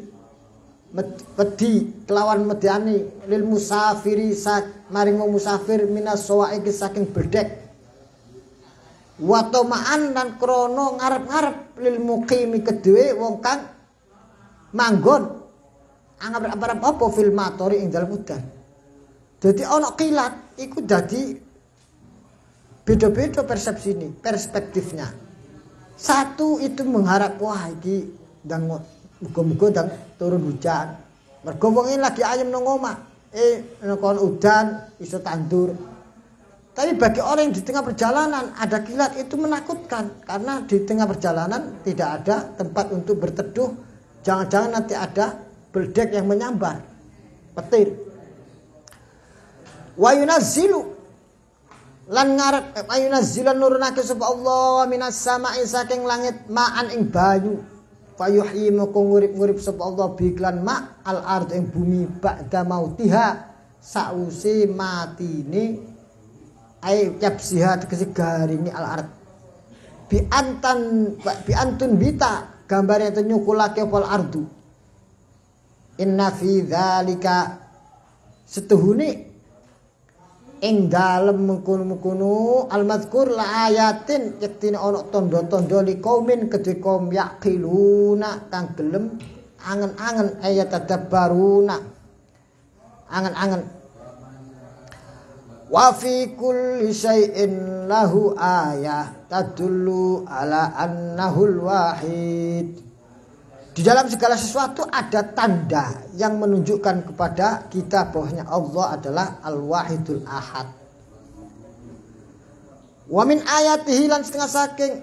wedi kelawan medani lil musafiri maring wong musafir minas sawaiki saking bedhek wa tama'an lan krana ngarep-ngarep lil muqimi kedue wong kang manggon anggap apa fil matori ing dalem udan. Dadi ana kilat iku dadi beda-beda persepsine, perspektifnya. Satu itu mengharap wah iki ndang muga-muga ndang turun hujan. Mergo wong lagi ayem nang omah. Kon udan iso tandur. Tapi bagi orang yang di tengah perjalanan ada kilat itu menakutkan karena di tengah perjalanan tidak ada tempat untuk berteduh. Jangan-jangan nanti ada beledek yang menyambar, petir. Wa yunazzilu lan ngarep ayunazzilan nurunake sapa Allah minas sama'i saking langit ma'an ing banyu. Fayuhyi moko ngurip-ngurip sapa Allah biklan ma al ard ing bumi ba'da mautiha sause matine ai yapsiha tegese garingi al ard bi antun bita gambare enten nyukulake pol ardu inna fi dzalika setuhune ing dalem mengkono-mengkono al-mazkur la ayatin yektine ana tanda-tanda li kaumin kedhe kaum yaqiluna kang gelem angen-angen ayat tadabbaruna angen-angen. Wa fi kulli syai'in lahu ayah tadullu ala annahul wahid. Di dalam segala sesuatu ada tanda yang menunjukkan kepada kita bahwasanya Allah adalah Al-Wahidul Ahad. Wa min ayatihi lan setengah saking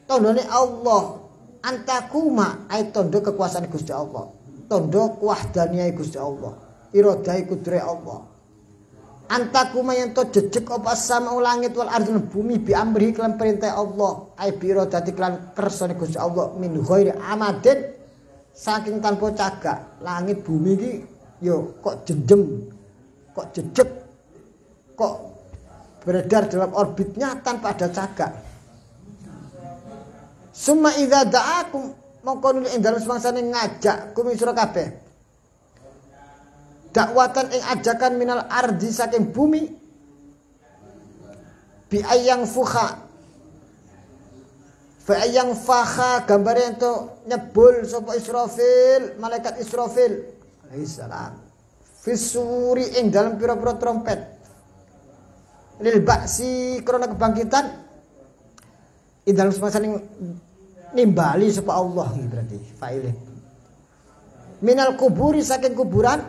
tandane Allah antakuma ay tanda kekuasaan Gusti Allah, tanda kewahdaniyah Gusti Allah, iradai kudrat Allah. Antakuma yang to jejeg apa sama langit wal ardi bumi bi amri kelan perintah Allah ay bi iradati kelan kersane Gusti Allah min ghairi amadin saking tanpa cagak. Langit bumi iki yo kok jenjem, kok jejeg, kok beredar dalam orbitnya tanpa ada cagak. Summa idza da'akum mongko ing dalem semangsane ngajak kumi sira kabeh dakwatan ing ajakan minal ardi saking bumi bi ayang fuha fa ayang faha gambare ento nyebul sapa Israfil malaikat Israfil alaihi salam fisuri ing dalam pira-pira trompet lil ba'si krana kebangkitan ing dalam semangsane nimbali sapa Allah berarti faile minal kuburi saking kuburan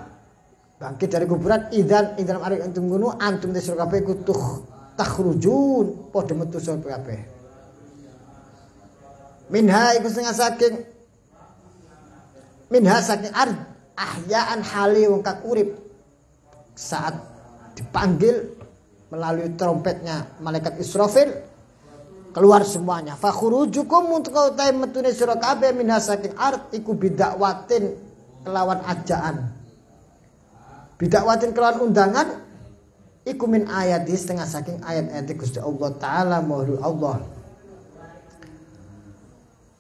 bangkit dari kuburan idzan ing dalam arek antum ngono antum desur kabeh kutuh takhrujun padha metu sapa kabeh minha iku saking ard ahyaan hali wong kang urip saat dipanggil melalui trompetnya malaikat Israfil keluar semuanya fa khurujukum untuk kau tae metune sira kabeh minha saking ard iku bidakwatin kelawan ajaan bidakwatin kelawan undangan iku min ayat setengah saking ayat-ayat Gusti Allah taala maulul Allah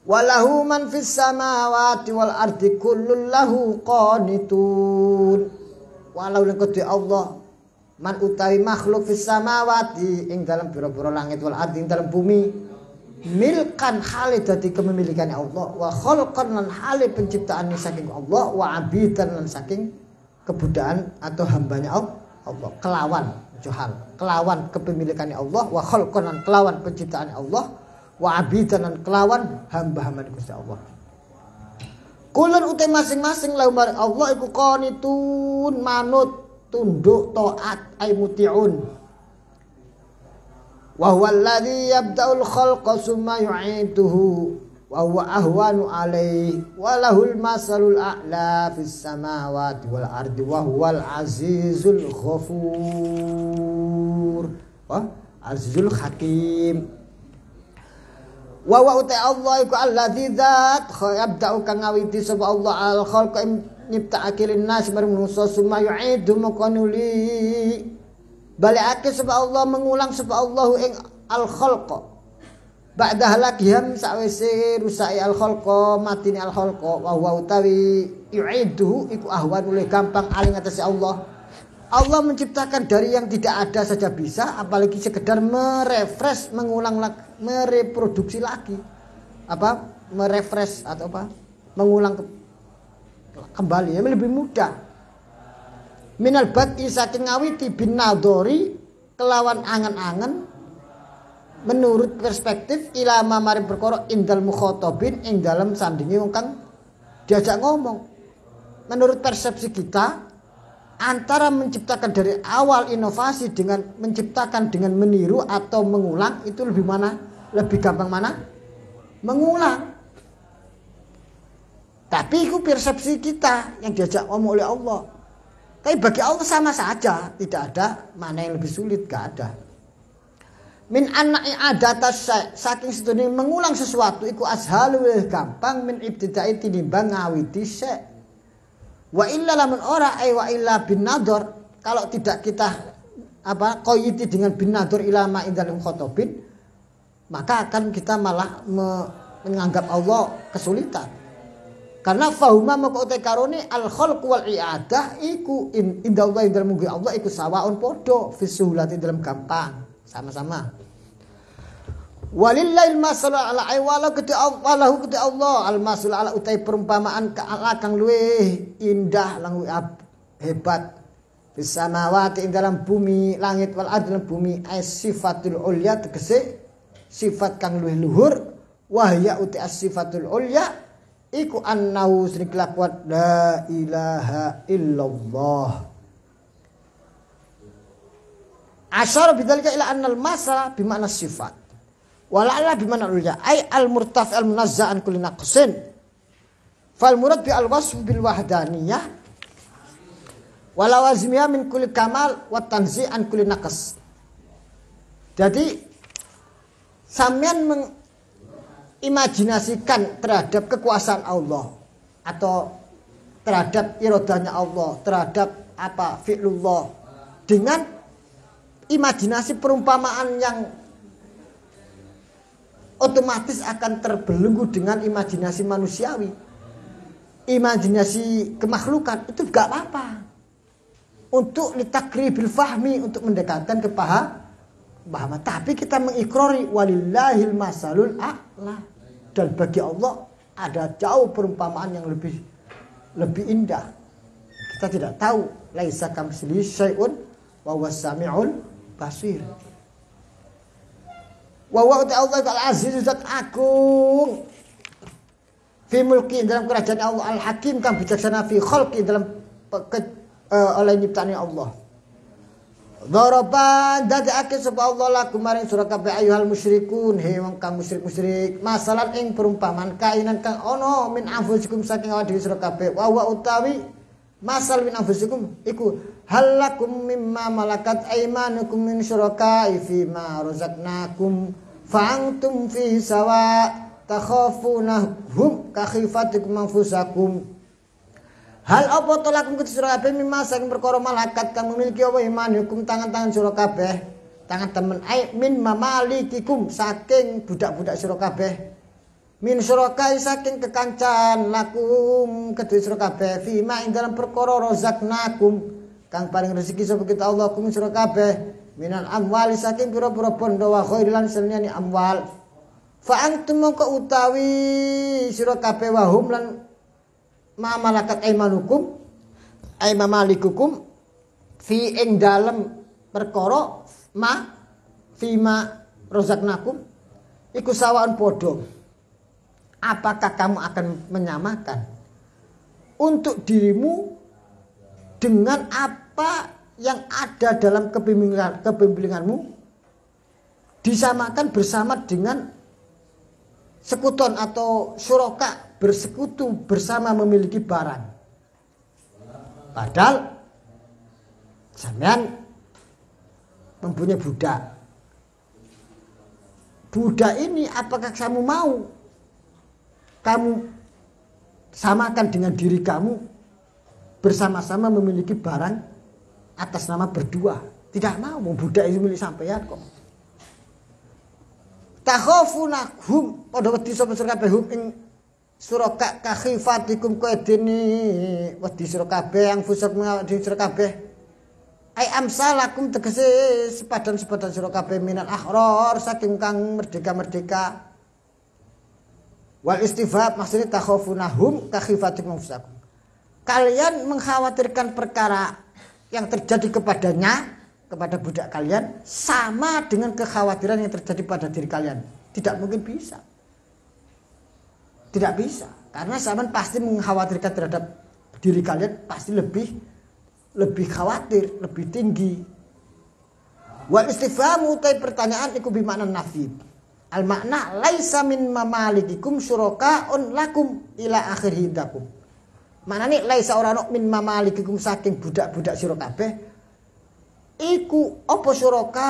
walahu man fis samawati wal ardi kullun lahu qanitun walau nek Allah man utawi makhluk fis samawati ing dalam pira-pira langit wal ardi ing dalam bumi milkan hale dadi kepemilikan Allah wa khalqan lan hale penciptaan saking Allah wa abidan lan saking kebudaan atau hambanya Allah kelawan johal kelawan kepemilikannya Allah wa khalqan lan kelawan penciptaan Allah wa abidan lan kelawan hamba-hamba Gusti Allah kulun utai masing-masing lahu marang Allah iku qanitun manut tunduk taat ay muti'un wa huwa alladhi yabda'ul khalqa summa yu'iduhu wa huwa ahwanu alaihi wa lahul masalul a'la fis samawati wal ardi wa huwal azizul ghafur azizul hakim wa wa uta Allah iku alladzi dzat yabda'u kang ngawiti sapa Allah al khalqa nyiptakake linnas marang manusa summa yu'idu makanuli balekake sapa Allah mengulang sapa Allah ing al khalqa ba'da halakiham sawise rusai al khalqa matine al khalqa wa huwa utawi yu'iduhu iku ahwan oleh gampang aling atase Allah. Allah menciptakan dari yang tidak ada saja bisa apalagi sekedar merefresh mengulang lagi mereproduksi lagi apa merefresh atau apa mengulang kembali yang lebih mudah minal bad'i saking ngawiti bin nadori kelawan angen-angen menurut perspektif ilama maring perkara indal mukhatabin ing dalam sandingi wong kang diajak ngomong. Menurut persepsi kita antara menciptakan dari awal inovasi dengan menciptakan dengan meniru atau mengulang itu lebih mana? Lebih gampang mana? Mengulang. Tapi itu persepsi kita yang diajak ngomong oleh Allah. Tapi bagi Allah sama saja, tidak ada mana yang lebih sulit, gak ada. Min anna'i adatas saking sedune mengulang sesuatu iku ashalu gampang min ibtidai tinimbang ngawiti syai'. Wa illa lamun ora wa illa bin nadhar kalau tidak kita qayyiti dengan bin nadhar ilama indal mukhatabin maka akan kita malah menganggap Allah kesulitan. Karena fahuma maqute karone al khalq wal i'adah iku inda Allah indal mugi Allah iku sawaun podo fi suhulati dalam gampang. Sama-sama. Walillahil masalu ala aywalahu kete Allah al masul ala utai perumpamaan ka kang luweh indah lang hebat fis samawati ing dalam bumi langit wal ardh dalam bumi as sifatul ulya tegese sifat kang luweh luhur wahya uti as sifatul ulya iku annahu sing kelakuan la ilaha illallah. Asyara bidzalika ila annal masalah bimakna sifat. Wala'ala bimakna ulya ay al murtafi al munazzah an kulli naqsin. Fal murad bi al wasf bil wahdaniyah wala wazmiyah min kulli kamal wa tanzi' an kulli naqs. Jadi sampean mengimajinasikan terhadap kekuasaan Allah atau terhadap iradahnya Allah, terhadap fi'lullah dengan imajinasi perumpamaan yang otomatis akan terbelenggu dengan imajinasi manusiawi, imajinasi kemakhlukan itu gak apa-apa untuk litakribil fahmi untuk mendekatkan ke pahaman. Tapi kita mengikrori walillahil masalul a'la dan bagi Allah ada jauh perumpamaan yang lebih indah. Kita tidak tahu laisa kamitslihi syai'un wa huwas samiul basir. Wa huwa Allah al-aziz zat agung fi mulki dalam kerajaan Allah al-hakim kang bijaksana fi khalqi dalam oleh nyiptane Allah. Dzaraban dadake sapa Allah lakum maring sira kabeh ayyuhal musyrikun he wong kang musyrik masalan ing perumpamaan kainan kang ana min anfusikum saking awak dhewe sira kabeh wa utawi masal min anfusikum iku halakum mimma malakat aymanukum min syuraka'i fi ma razaqnakum fa'antum fi sawa takhafunahum ka khifatikum anfusakum. Hal apa to lakum kudu sira kabeh mimma saking perkara malakat kang memiliki apa imanukum tangan-tangan sira kabeh tangan temen ay min mamalikikum saking budak-budak sira kabeh min syurakai saking kekancan lakum kedue sira kabeh fi ma ing dalam perkara razaqnakum kang paring rezeki sapa kita Allah kum sira kabeh minal amwali saking pira-pira bondo wa khairan seneni amwal fa antum mongko utawi sira kabeh wahum lan ma malakat aymanukum ay mamalikukum fi ing dalem perkara ma fi ma razaqnakum iku sawaan padha. Apakah kamu akan menyamakan untuk dirimu dengan apa yang ada dalam kepemilikanmu disamakan bersama dengan sekuton atau syuraka bersekutu bersama memiliki barang. Padahal sampean mempunyai budak. Budak ini apakah kamu mau kamu samakan dengan diri kamu bersama-sama memiliki barang atas nama berdua? Tidak mau budak itu milik sampean kok. Takhafunahum padha wedi sapa sira kabeh ing suraka kakhifatikum kodene wedi sira kabeh yang fusuk di sira kabeh ai amsalakum tegese sepadan-sepadan sira kabeh minal ahrar saking kang merdeka-merdeka. Wal istifham maksudnya takhafunahum kakhifatikum fusakum. Kalian mengkhawatirkan perkara yang terjadi kepadanya kepada budak kalian sama dengan kekhawatiran yang terjadi pada diri kalian. Tidak mungkin bisa. Tidak bisa. Karena sampean pasti mengkhawatirkan terhadap diri kalian pasti lebih khawatir, lebih tinggi. Wal istifhamu utai pertanyaan iku bi makna nafi. Al makna laisa min mamalikikum syurakaun lakum ila akhir hidakum. Maknane laisa ora ono min mamalikikum saking budak-budak sira kabeh iku apa syuraka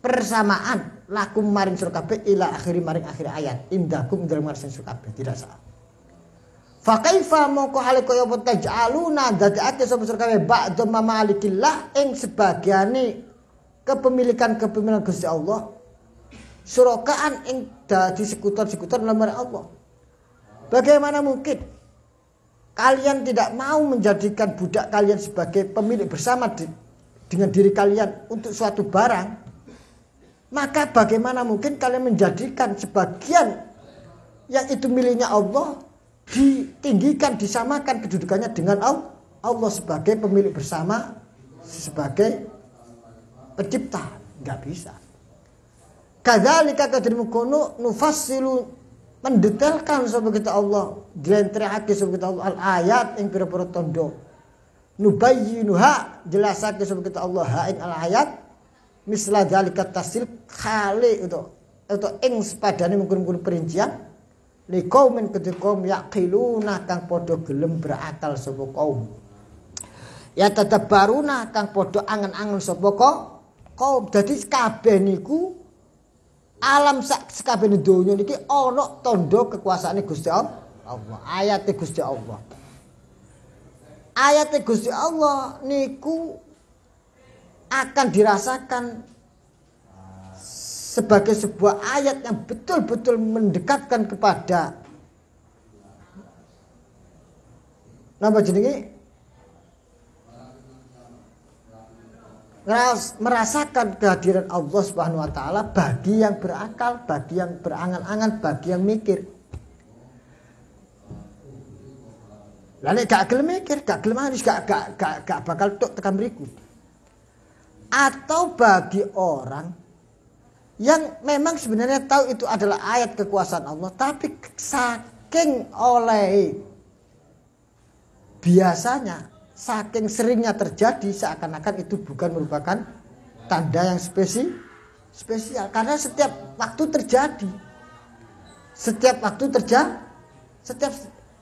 persamaan lakum maring sira kabeh ila akhiri maring akhir ayat indakum dalam maring sira kabeh tidak salah. Fa kaifa moko hale kaya apa taj'aluna dadake sapa sira kabeh ba'd mamalikillah ing sebagiane kepemilikan Gusti Allah syurakaan ing dadi sekutu-sekutu dalam Allah. Bagaimana mungkin kalian tidak mau menjadikan budak kalian sebagai pemilik bersama dengan diri kalian untuk suatu barang? Maka bagaimana mungkin kalian menjadikan sebagian yang itu miliknya Allah ditinggikan, disamakan kedudukannya dengan Allah sebagai pemilik bersama, sebagai pencipta? Nggak bisa. Kadzalika kadrimu kono nufassilu mendetailkan sapa kita Allah, dilentrehake sapa kita Allah al ayat ing pira-pira tondo. Nubayyinuha jelasake sapa kita Allah ha ing al ayat misla dzalika tasil khali itu ing sepadane mungkin perincian li qaumin kaum yaqiluna kang padha gelem berakal sapa kaum. Ya tadabbaruna kang padha angen-angen sapa kaum. Dadi kabeh niku alam sak kabeh donya niki ana tandha kekuasaane Gusti Allah. Ayate Gusti Allah. Ayate Gusti Allah niku akan dirasakan sebagai sebuah ayat yang betul-betul mendekatkan kepada napa jenenge merasakan kehadiran Allah Subhanahu wa taala bagi yang berakal, bagi yang berangan-angan, bagi yang mikir. Lah nek gak gelem mikir, gak gelem harus gak bakal tok tekan mriku. Atau bagi orang yang memang sebenarnya tahu itu adalah ayat kekuasaan Allah, tapi saking oleh biasanya, saking seringnya terjadi seakan-akan itu bukan merupakan tanda yang spesial karena setiap waktu terjadi.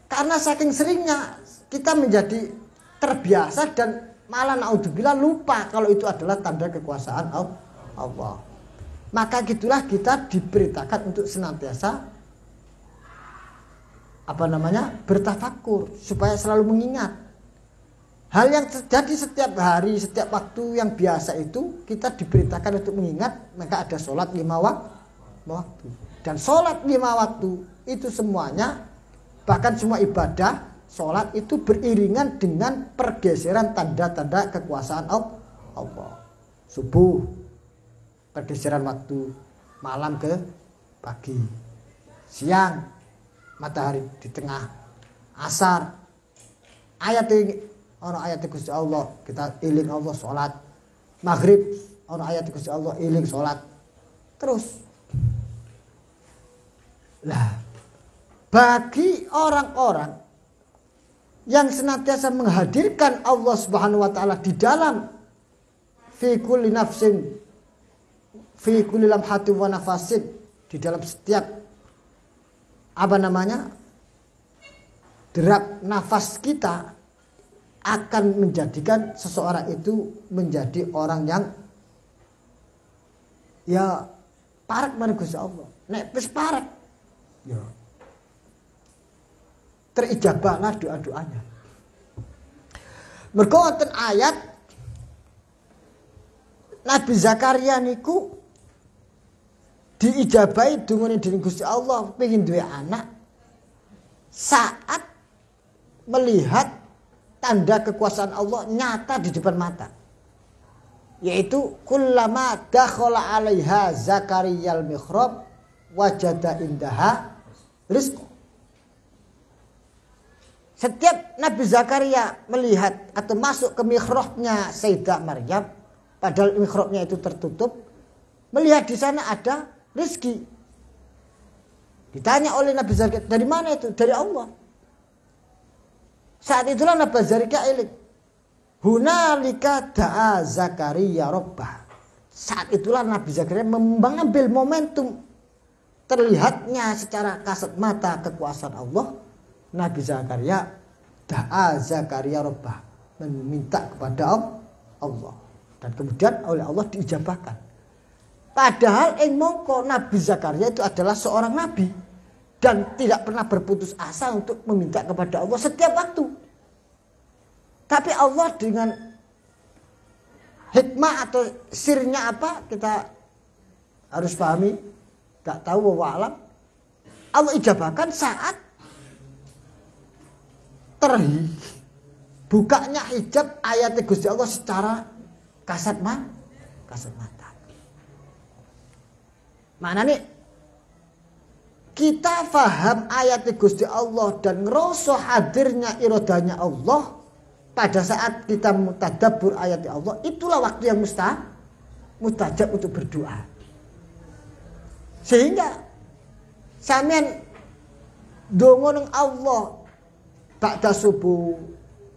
Karena saking seringnya kita menjadi terbiasa dan malah naudzubillah lupa kalau itu adalah tanda kekuasaan Allah. Maka gitulah kita diberitakan untuk senantiasa bertafakur supaya selalu mengingat hal yang terjadi setiap hari, setiap waktu yang biasa itu kita diberitakan untuk mengingat. Maka ada sholat 5 waktu. Dan sholat 5 waktu itu semuanya, bahkan semua ibadah sholat itu beriringan dengan pergeseran tanda-tanda kekuasaan Allah. Subuh, pergeseran waktu, malam ke pagi, siang, matahari di tengah, asar, ayat Gusti Allah, kita iling Allah sholat. Maghrib, ayat Gusti Allah, iling sholat. Terus. Lah, bagi orang-orang yang senantiasa menghadirkan Allah Subhanahu wa taala di dalam fi kulli nafsin, fi kulli lamhati wa nafasin, di dalam setiap derap nafas kita, akan menjadikan seseorang itu menjadi orang yang ya parek marang Gusti Allah. Nek wis parek ya terijabahlah doa-doanya. Mergo wonten ayat Nabi Zakaria niku diijabahi dungane dening Gusti Allah pengin duwe anak saat melihat tanda kekuasaan Allah nyata di depan mata, yaitu kullama dakhala 'alaiha Zakariyal mihrab wajada indaha rizq. Setiap Nabi Zakaria melihat atau masuk ke mihrabnya Sayyidah Maryam, padahal mihrabnya itu tertutup, melihat di sana ada rezeki. Ditanya oleh Nabi Zakaria, dari mana itu? Dari Allah. Saat itulah Nabi Zakaria ilik. Hunalika da'a Zakaria Rabbah. Saat itulah Nabi Zakaria mengambil momentum terlihatnya secara kasat mata kekuasaan Allah. Nabi Zakaria da'a Zakaria Rabbah, meminta kepada Allah. Dan kemudian oleh Allah diijabahkan. Padahal mongko Nabi Zakaria itu adalah seorang nabi dan tidak pernah berputus asa untuk meminta kepada Allah setiap waktu. Tapi Allah dengan hikmah atau sirnya apa kita harus pahami, gak tahu wallahu alam. Allah ijabahkan saat terbukanya hijab ayat Gusti Allah secara kasat mata. Mana nih? Kita faham ayat Gusti Allah dan ngerasa hadirnya iradanya Allah pada saat kita mutadabbur ayat Allah, itulah waktu yang mustajab untuk berdoa. Sehingga sampean ndonga nang Allah ba'da subuh,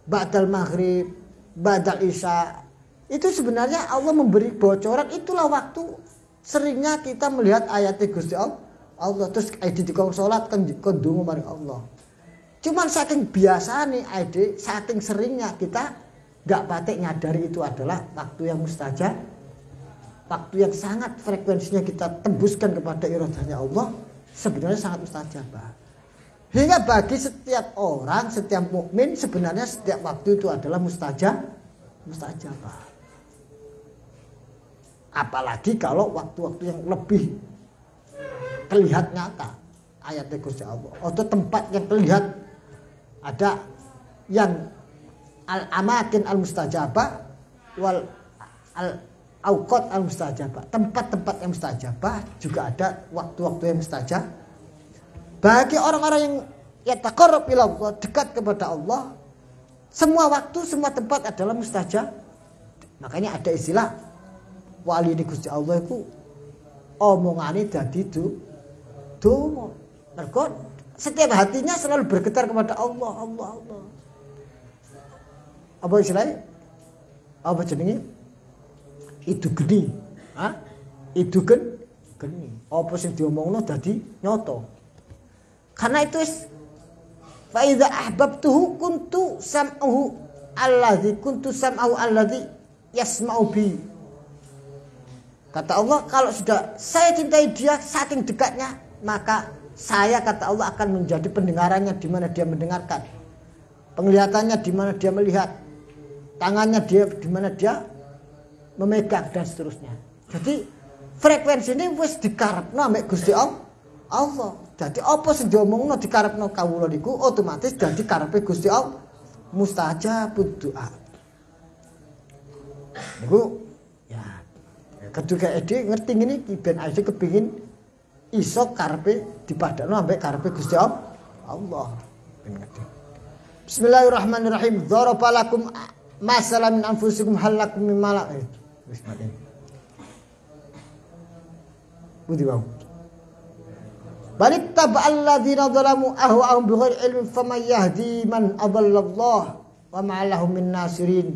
ba'dal maghrib, ba'dal isya, itu sebenarnya Allah memberi bocoran, itulah waktu seringnya kita melihat ayat Gusti Allah terus ide dikon salat kan ndonga maring Allah. Cuman saking biasa nih ide, saking seringnya kita enggak patek nyadari itu adalah waktu yang mustajab. Waktu yang sangat frekuensinya kita tembuskan kepada iradanya Allah, sebenarnya sangat mustajab. Hingga bagi setiap orang, setiap mukmin sebenarnya setiap waktu itu adalah mustajab. Apalagi kalau waktu-waktu yang lebih terlihat nyata ayat Gusti Allah atau tempat yang terlihat ada yang al-amakin al-mustajabah wal al-awqat al-mustajabah, tempat-tempat yang mustajabah juga ada waktu-waktu yang mustajab. Bagi orang-orang yang yataqarrab ila Allah, dekat kepada Allah, semua waktu, semua tempat adalah mustajab. Makanya ada istilah wali di Gusti Allah itu omongane dadi donga. Mergo setiap hatinya selalu bergetar kepada Allah. Apa istilahnya? Apa jenenge? Itu geni. Itu geni. Apa sing diomongno dadi nyata. Karena itu fa idza ahbabtuhu kuntu sam'uhu alladzi yasma'u bi. Kata Allah, kalau sudah saya cintai dia saking dekatnya, maka saya, kata Allah, akan menjadi pendengarannya di mana dia mendengarkan, penglihatannya di mana dia melihat, tangannya dia di mana dia memegang dan seterusnya. Jadi frekuensi ini wis dikarepno ambek Gusti Allah. Jadi apa sing diomongno dikarepno kawula niku otomatis dadi karepe Gusti Allah, mustajabud doa. Niku ketika ide ngerti ngene iki ben ide kepengin iso karepe dipadakno ambek karepe Gusti Allah. Ben ngerti. Bismillahirrahmanirrahim. Dzaraba lakum masalan min anfusikum hal lakum mimma wis mati. Budi wae. Balik tab'al ladzina zalamu ahwa'ahum bighairi ilmin faman yahdi man adallallah wa ma lahum min nasirin.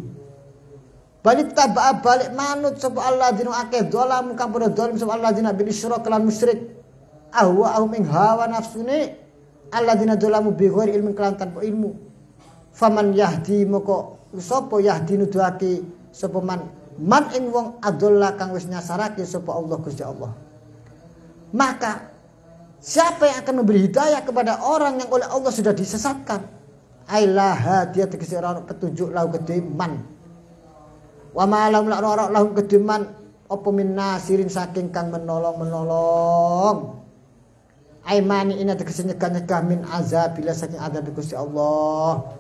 Balik tab'a balik manut sapa alladzina akeh zalam kang padha zalim sapa alladzina bil isyrak lan musyrik ahwa'ahum ing hawa nafsune alladzina zalamu bighairi ilmin kelan tanpa ilmu. Faman yahdi moko sapa yahdi nuduhake sapa man ing wong adalla kang wis nyasarake sapa Allah Gusti Allah. Maka siapa yang akan memberi hidayah kepada orang yang oleh Allah sudah disesatkan? Ailah dia tegese ora petunjuk lahu kedhe man. Wa ma lahum kedhe man apa min nasirin saking kang menolong. Aimani ina tegese nyegah min azab bila saking azab Gusti Allah.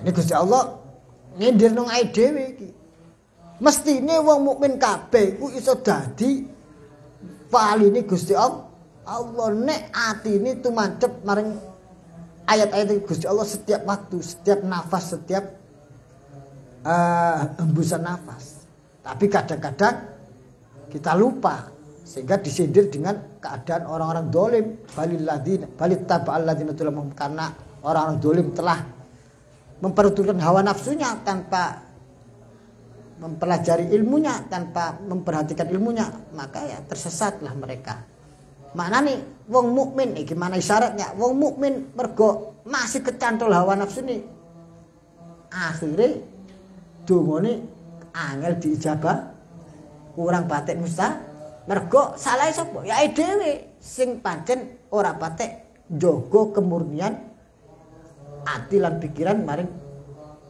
Ini Gusti Allah ngindir nang ae dhewe iki. Mestine wong mukmin kabeh ku iso dadi waline Gusti Allah nek atine tumancep maring ayat-ayat Gusti Allah setiap waktu, setiap nafas, setiap hembusan nafas. Tapi kadang-kadang kita lupa sehingga disindir dengan keadaan orang-orang dolim. Karena orang-orang dolim telah memperhitungkan hawa nafsunya tanpa mempelajari ilmunya, tanpa memperhatikan ilmunya, maka ya tersesatlah mereka. Maknanya wong mukmin iki gimana isyaratnya? Wong mukmin mergo masih kecantol hawa nafsu nih. Akhirnya dungane angel diijabah, kurang patek mergo salah sapa? Ya dhewe sing pancen ora patek njaga kemurnian ati lan pikiran maring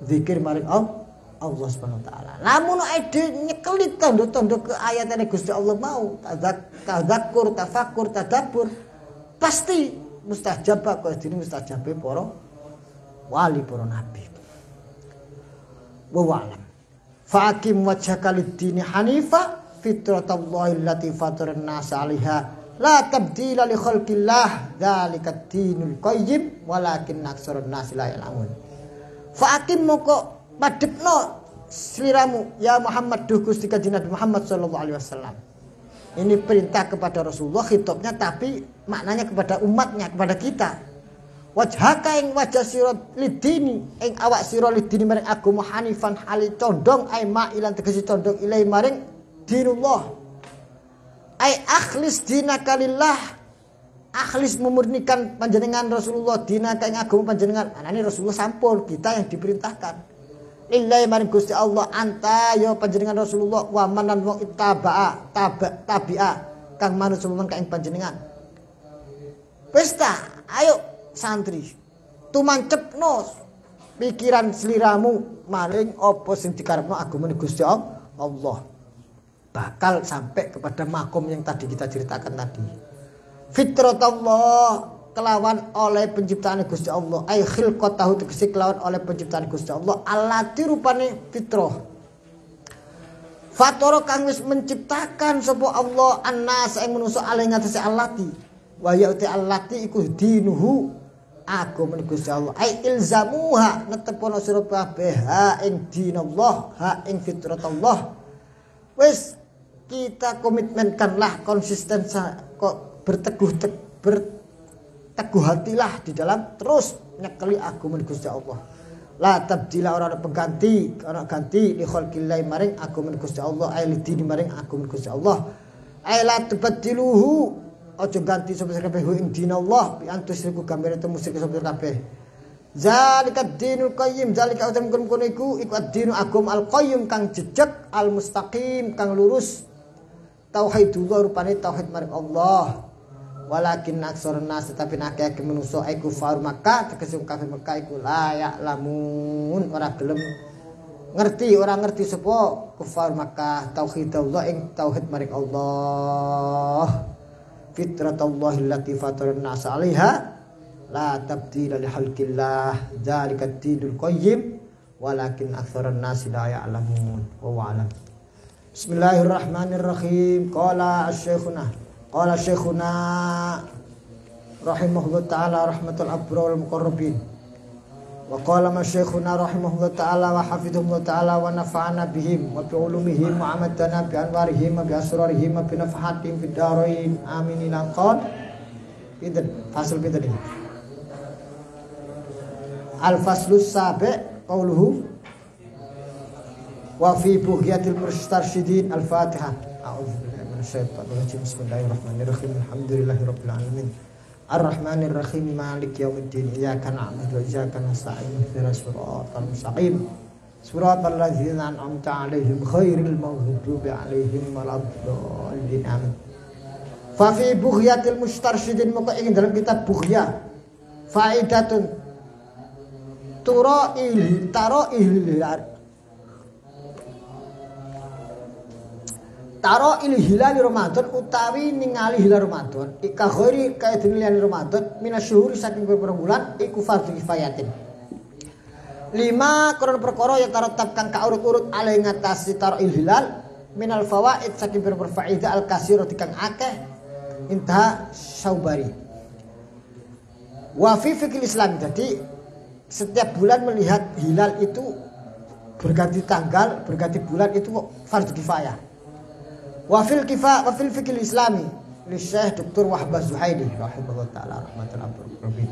zikir maring Allah Subhanahu wa taala. Lamun ide nyekeli tondo-tondo ke ayatane Gusti Allah mau tadzakkur, tafakkur, tadabbur pasti mustajab kok dene mustajabe para wali para nabi. Wa alam. Faqim wajhaka lid-dini hanifa fitratallahi allati fataran nas 'alaiha la tabdila li khalqillah dzalikad dinul qayyim walakin aksarun nas la ya'lamun. Faqim moko madhepno sliramu ya Muhammad duh Gusti Kanjeng Nabi Muhammad sallallahu alaihi wasallam. Ini perintah kepada Rasulullah, khitabnya tapi maknanya kepada umatnya, kepada kita. Wajhaka ing wajah sira lidini ing awak sira lidini maring agama hanifan hali condong ai ma'ilan tegese condong ilai maring dinullah. Ai akhlis dinaka lillah, akhlis memurnikan panjenengan Rasulullah dinaka ing agama panjenengan. Anane Rasulullah sampun, kita yang diperintahkan. Lillahi maring Gusti Allah anta ya panjenengan Rasulullah wa manan wong tabi'a kang manut sumemen ka ing panjenengan. Wis ta, ayo santri tumancepno pikiran sliramu maring apa sing dikarepno agamane Gusti Allah. Bakal sampai kepada makom yang tadi kita ceritakan tadi. Fitratullah kelawan oleh penciptaan Gusti Allah, ai khilqatahu tegese kelawan oleh penciptaan Gusti Allah allati rupane fitrah. Fatara kang wis menciptakan sapa Allah annas ing manungsa alih ngatasi allati. Wa ya'ti allati iku dinuhu agama Gusti Allah. Ai ilzamuha netepono sira kabeh ha ing dinallah, ha ing fitratullah. Wis kita komitmenkanlah konsisten kok teguh hatilah di dalam terus nyekeli agama Gusti Allah. La tabdila ora pengganti, ora ganti li khalqillah maring agama Gusti Allah, ai lidini maring agama Gusti Allah. Ai la tabdiluhu, aja ganti sapa kabeh ing dinallah bi antus riku gambar itu musyrik sapa kabeh. Zalika dinul qayyim, zalika utam kono iku ad-dinu agama al-qayyim kang jejeg, al-mustaqim kang lurus. Tauhidullah rupane tauhid maring Allah. Walakin aksarun nas tapi akeh manusa iku kufar Makkah tegese kafir Makkah iku layak lamun ora gelem ngerti sapa kufar Makkah tauhidullah ing tauhid maring Allah. Fitratullah allati fataran nas 'alaiha la tabdila li khalqillah dzalika ad-dinul qayyim walakin aksarun nas la ya'lamun. Wa a'lam. Bismillahirrahmanirrahim. Qala Syekhuna rahimahullah ta'ala rahmatul abrar wal muqarrabin. Wa qala Syekhuna rahimahullah ta'ala wa hafidhahullah ta'ala wa nafa'ana bihim wa bi ulumihim wa amadana bi anwarihim wa bi asrarihim wa bi nafahatihim fid darain amin ila qad. Idan fasal bidani. Al faslus sabi' qauluhu wa fi bughyatil mustarsyidin al-Fatihah. Bismillahirrahmanirrahim. Alhamdulillahirabbil alamin. Arrahmanirrahim. Maliki yaumiddin. Iyyaka na'budu wa iyyaka nasta'in. Ihdinas siratal mustaqim. Siratal ladzina an'amta 'alaihim ghairil maghdubi 'alaihim waladdallin. Amin. Fa fi bughyatil mustarsyidin maka ing dalam kitab Bughya faidatun taraihil taro il hilal Ramadan utawi ningali hilal Ramadan ika ghairi kaya dinilani Ramadan minasyuhuri saking beberapa bulan iku fardhu kifayatin. 5 krono perkara yang tarattab kang kaurut-urut alai ngatasi taro il hilal minal fawaid saking beberapa faedah al kasiro dikang akeh intaha Syaubari. Wa fi fikil Islam, jadi setiap bulan melihat hilal itu berganti tanggal, berganti bulan itu fardu kifayah. Wa fil fikil Islami li Syekh Dr. Wahbah Zuhaidi rahimahullah taala rahmatan rabbil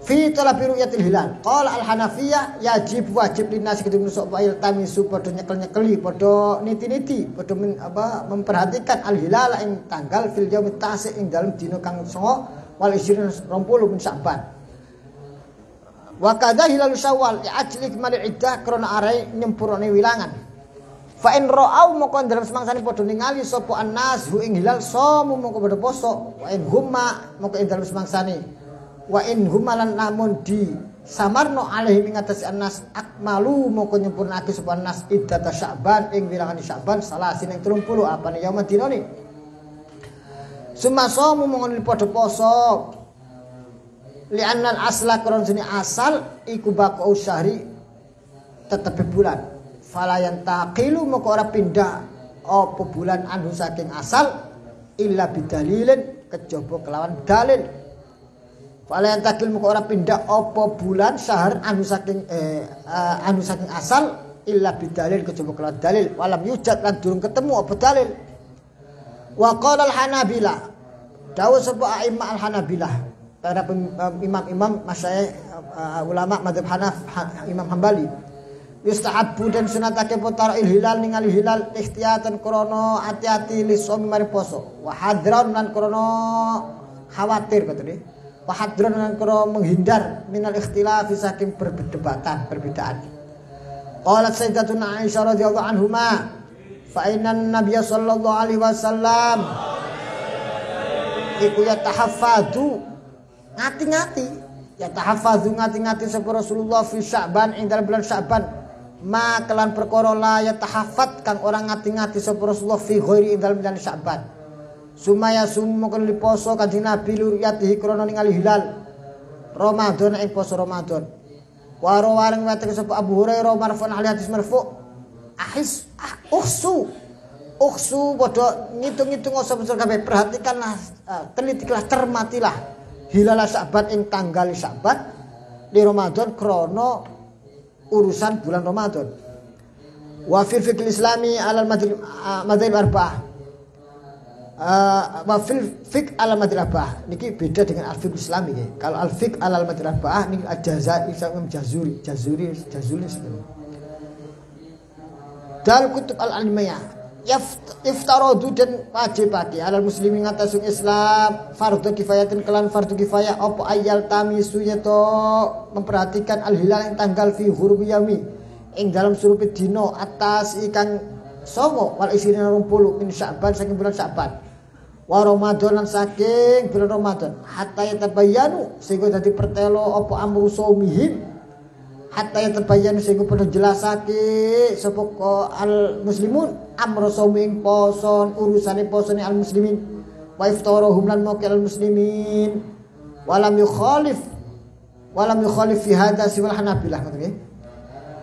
fi talab ru'yatil hilal. Qala al-Hanafiyah wajib linnas kudu supaya tamisu padha nyekel-nyekeli, padha niti-niti, padha memperhatikan al-hilal ing tanggal fil yaumit tasi ing dalem dina kang 9 wal 20 min Sya'ban. Wa kadza hilal Syawal ajli kmalil iddah krana arai nyempurane wilangan. Fa in ra'au moko dalam semangsane padha ningali sapa annas hu ing hilal somu moko padha poso. Wa in humma moko ing dalam semangsane wa in humalan namun di samarno alaihi ing atase annas akmalu moko nyempurnake sapa annas iddata Sya'ban ing wilangan Sya'ban salasin ing 30 apane yaum dinane. Sumasomu moko padha poso. Li'anna al-asla kron sini asal iku baqau syahri tetep bulan. Fala yantaqilu moko ora pindah apa bulan anu saking asal illa bidalilin kejaba kelawan dalil. Fala yantakil moko ora pindah apa bulan syahr anu saking asal illa bidalil kejaba kelawan dalil. Walam yujad lan durung ketemu apa dalil. Wa qala al-Hanabilah dawuh sapa a'imma al-Hanabilah para imam-imam masyayikh ulama madzhab Imam Hambali yustahabbu dan sunatake potaro hilal ningali hilal ikhtiyatan krana ati-ati lisomi mari poso wa hadran lan krana khawatir katene wa hadran lan krana menghindar minal ikhtilaf saking perbedaan. Qalat sayyidatuna Aisyah radhiyallahu anhuma fa innan nabiyya sallallahu alaihi wasallam iku yatahaffadhu ngati-ngati sapa Rasulullah fi Sya'ban ing dalam bulan Sya'ban ma kelan perkara la yatahaffat kang orang ngati-ngati sapa Rasulullah fi ghairi ing dalam bulan Sya'ban sumaya mongkon liposo Kanjeng Nabi luriyatihi krana ningali hilal Ramadan ing poso Ramadan wa rawaring wate sapa Abu Hurairah marfu' ali hadis marfu' ukhsu padha ngitung-ngitung sapa kabeh perhatikanlah telitilah cermatilah hilal Sya'ban ing tanggal Sya'ban di Ramadan krono urusan bulan Ramadan. Wa fil fiqh Islami alal madzhab arba'ah. Wa fil fiqh alal madzhab arba'ah niki beda dengan al fiqh Islami nggih. Kalau al fiqh alal madzhab arba'ah niki al-Jazari sebenarnya. Dal kutub al-ilmiyah iftaradu dan wajibake alal muslimin ngatasung Islam fardhu kifayatin kelan fardhu kifayah apa ayal tamisunya to memperhatikan al hilal yang tanggal fi hurubi yaumi ing dalam surupe dina atas ikan songo wal isina 20 min Sya'ban saking bulan Sya'ban wa Ramadan lan saking bulan Ramadan hatta yatabayyanu sehingga dadi pertelo apa amru saumihim hatta yatabayyanu sehingga padha jelasake sapa al muslimun amru sauming poson urusane posone al muslimin wa iftarahum lan maqil al muslimin walam yukhalif fi hadza siwal Hanabilah katanya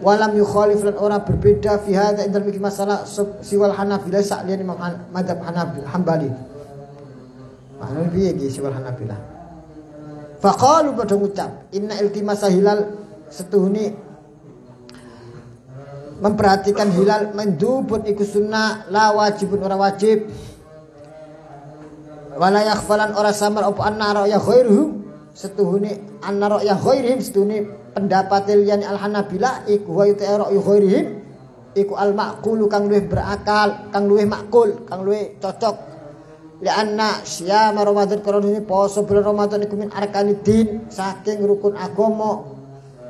walam yukhalif lan ora berbeda fi hadza indal mikir masalah siwal Hanabilah sakliyan Imam madzhab Hambali maknane piye iki siwal Hanabilah faqalu padha ngucap inna iltimasa hilal setuhuni memperhatikan hilal mandubun iku sunnah la wajibun ora wajib wala yakhfalan ora samar apa anna ra'ya ghairuhum setuhuni anna ra'ya ghairihim setuhuni pendapat liyane al Hanabilah iku wa ra'yu ghairihim iku al maqulu kang luwih berakal kang luwih makul kang luwih cocok lianna syama Ramadan karone poso bulan Ramadan iku min arkanidin saking rukun agama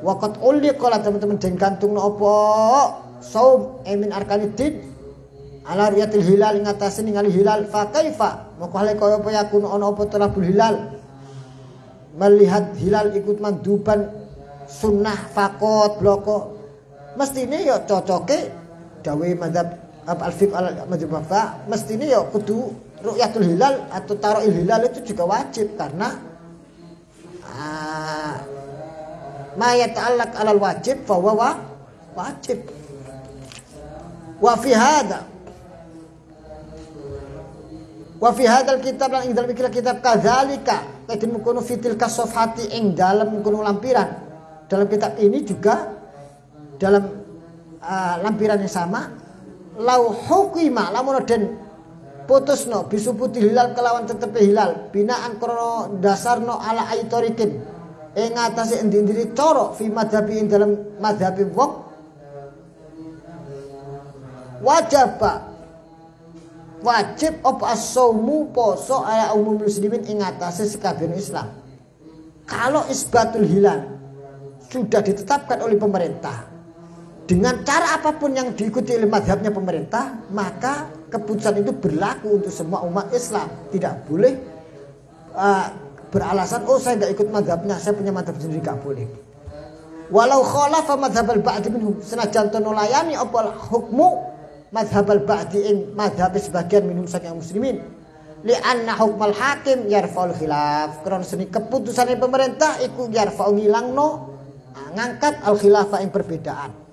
waqat uli kala teman-teman den gantungno apa saum min arkanidin ala riyatil hilal ing atase ningali hilal fa kaifa moko hale kaya apa yakun ana apa talabul hilal melihat hilal ikut manduban sunnah fakot bloko mestine ya cocoke dawe madzhab al-fiqh al-madzhab mestine ya kudu ru'yatul hilal atau taroil hilal itu juga wajib karena ma yata'allaq 'alal wajib fa huwa wajib. Wa fi hadal kitab lan dalam kitab kadzalika kadin mengkono fitil kasofati ing dalam mengkono lampiran. Dalam kitab ini juga dalam lampiran yang sama lau hukima lamun den putusno bisubuti hilal kelawan tetepe hilal binaan krono dasarno ala aitorikin ing atase endi-endi cara fi madhabi ing dalam madhabi wong wajib apa as-saumu poso ala umum muslimin ing atase sekabehane Islam. Kalau isbatul hilal sudah ditetapkan oleh pemerintah dengan cara apapun yang diikuti oleh madhabnya pemerintah, maka keputusan itu berlaku untuk semua umat Islam. Tidak boleh beralasan, oh saya nggak ikut madhabnya, saya punya madhab sendiri, nggak boleh. Walau khalafa madhab al-ba'di minhum, senajan to nolayani apa hukmu madhab al-ba'di ing madhab sebagian minhum saking muslimin. Li'anna hukmal hakim yarfa'ul khilaf. Karena seni keputusan pemerintah iku yarfa'u ngilangno ngangkat al-khilafah yang perbedaan.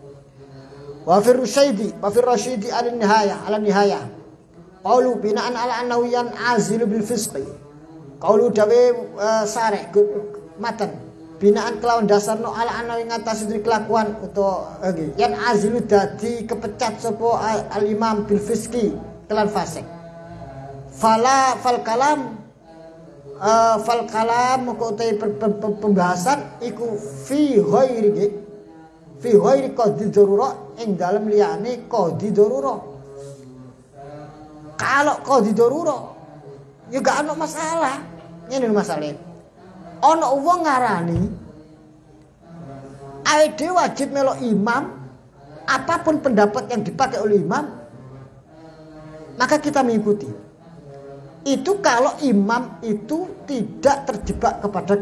Wa fi Rasyidi ala nihayah. Qaulu binaan ala annahu yan'azilu bil fisqi. Qaulu dawe sareh matan binaan kelawan dasarno ala annahu ngatasi dari kelakuan utawa yan'azilu dadi kepecat sapa al-imam bil fisqi kelan fasik. Fal kalam mengkotai pembahasan iku fi ghairi qadhi darurah ing dalem liyane qadhi darurah. Kalau qadhi darurah ya gak ono masalah. Ngene masalahnya. Ono wong ngarani ae wajib melok imam apapun pendapat yang dipakai oleh imam maka kita mengikuti. Itu kalau imam itu tidak terjebak kepada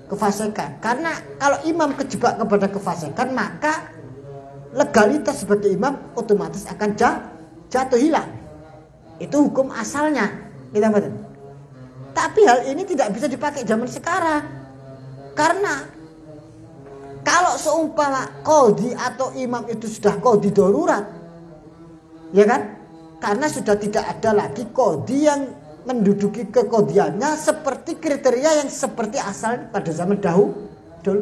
kefasikan. Karena kalau imam kejebak kepada kefasikan, maka legalitas sebagai imam otomatis akan jatuh hilang. Itu hukum asalnya. Kita baca. Tapi hal ini tidak bisa dipakai zaman sekarang. Karena kalau seumpama qadhi atau imam itu sudah qadhi darurat, ya kan? Karena sudah tidak ada lagi qadhi yang menduduki keqadhiannya seperti kriteria yang seperti asal pada zaman dahulu.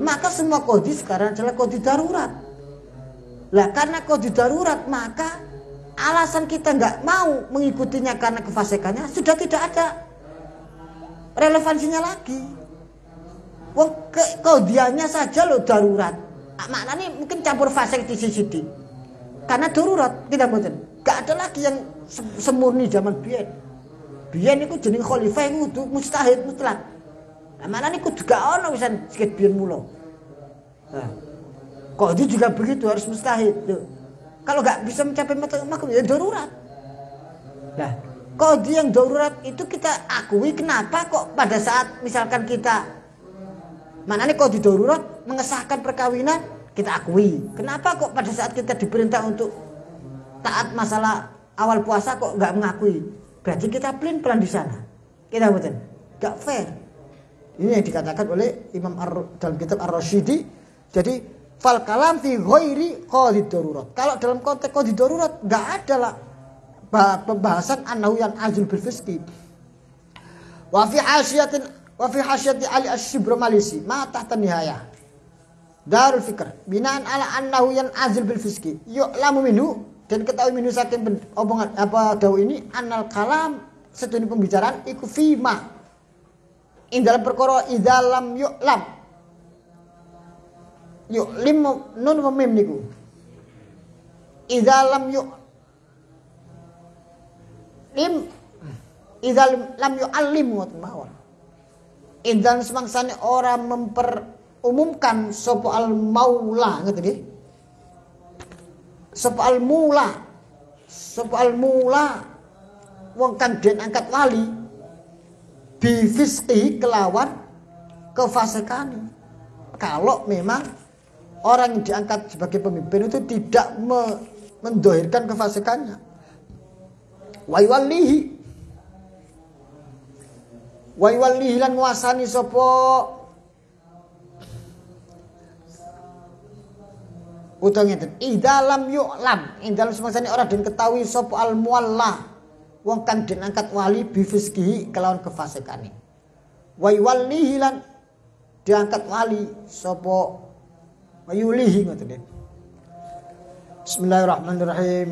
Maka semua qadhi sekarang adalah qadhi darurat. Lah karena qadhi darurat maka alasan kita nggak mau mengikutinya karena kefasikannya sudah tidak ada relevansinya lagi. Wong qadhiannya saja loh darurat. Maknanya mungkin campur fasik di sisi karena darurat tidak mungkin. Gak ada lagi yang semurni zaman biyen. Biyen iku jeneng khalifah iku kudu mustahid mutlak. Lah manane kudu gak ono wisan sikit biyen mulo. Nah. Qadhi juga begitu harus mustahid. Tuh. Kalau gak bisa mencapai makom ya darurat. Nah, qadhi yang darurat itu kita akui kenapa kok pada saat misalkan kita manane qadhi darurat mengesahkan perkawinan kita akui. Kenapa kok pada saat kita diperintah untuk taat masalah awal puasa kok nggak mengakui? Berarti kita pelin-pelan di sana. Kita betul, nggak fair. Ini yang dikatakan oleh Imam dalam kitab Ar-Rasyidi. Jadi fal kalam fi ghairi qadhi darurat. Kalau dalam konteks qadhi darurat nggak ada lah pembahasan annahu yang azul bil fisqi. Wa fi hasyati Ali Asy-Syibromalisi ma tahta nihayah. Darul Fikr binaan ala annahu yang azul bil fisqi. Yu'lamu minhu dan ketahui minhu saking omongan apa dawuh ini annal kalam setune pembicaraan iku fima ing dalam perkara idzalam yu'lam nun mem niku idzalam lam yu'allim ngoten mawon idzan semangsane ora memperumumkan sapa al maula ngoten nggih sapa al mula wong kang den angkat wali bi fisqi kelawan kefasikan. Kalau memang orang yang diangkat sebagai pemimpin itu tidak mendohirkan kefasikannya. Wa yuwallihi lan nguasani sapa utawa ngeten idalam yu'lam ing dalem semangsane ora den ketahui sapa al mualla wong kang den angkat wali bi fisqihi kelawan kefasikane. wa yuwallihi lan diangkat wali sapa wa yulihi ngoten nggih. Bismillahirrahmanirrahim.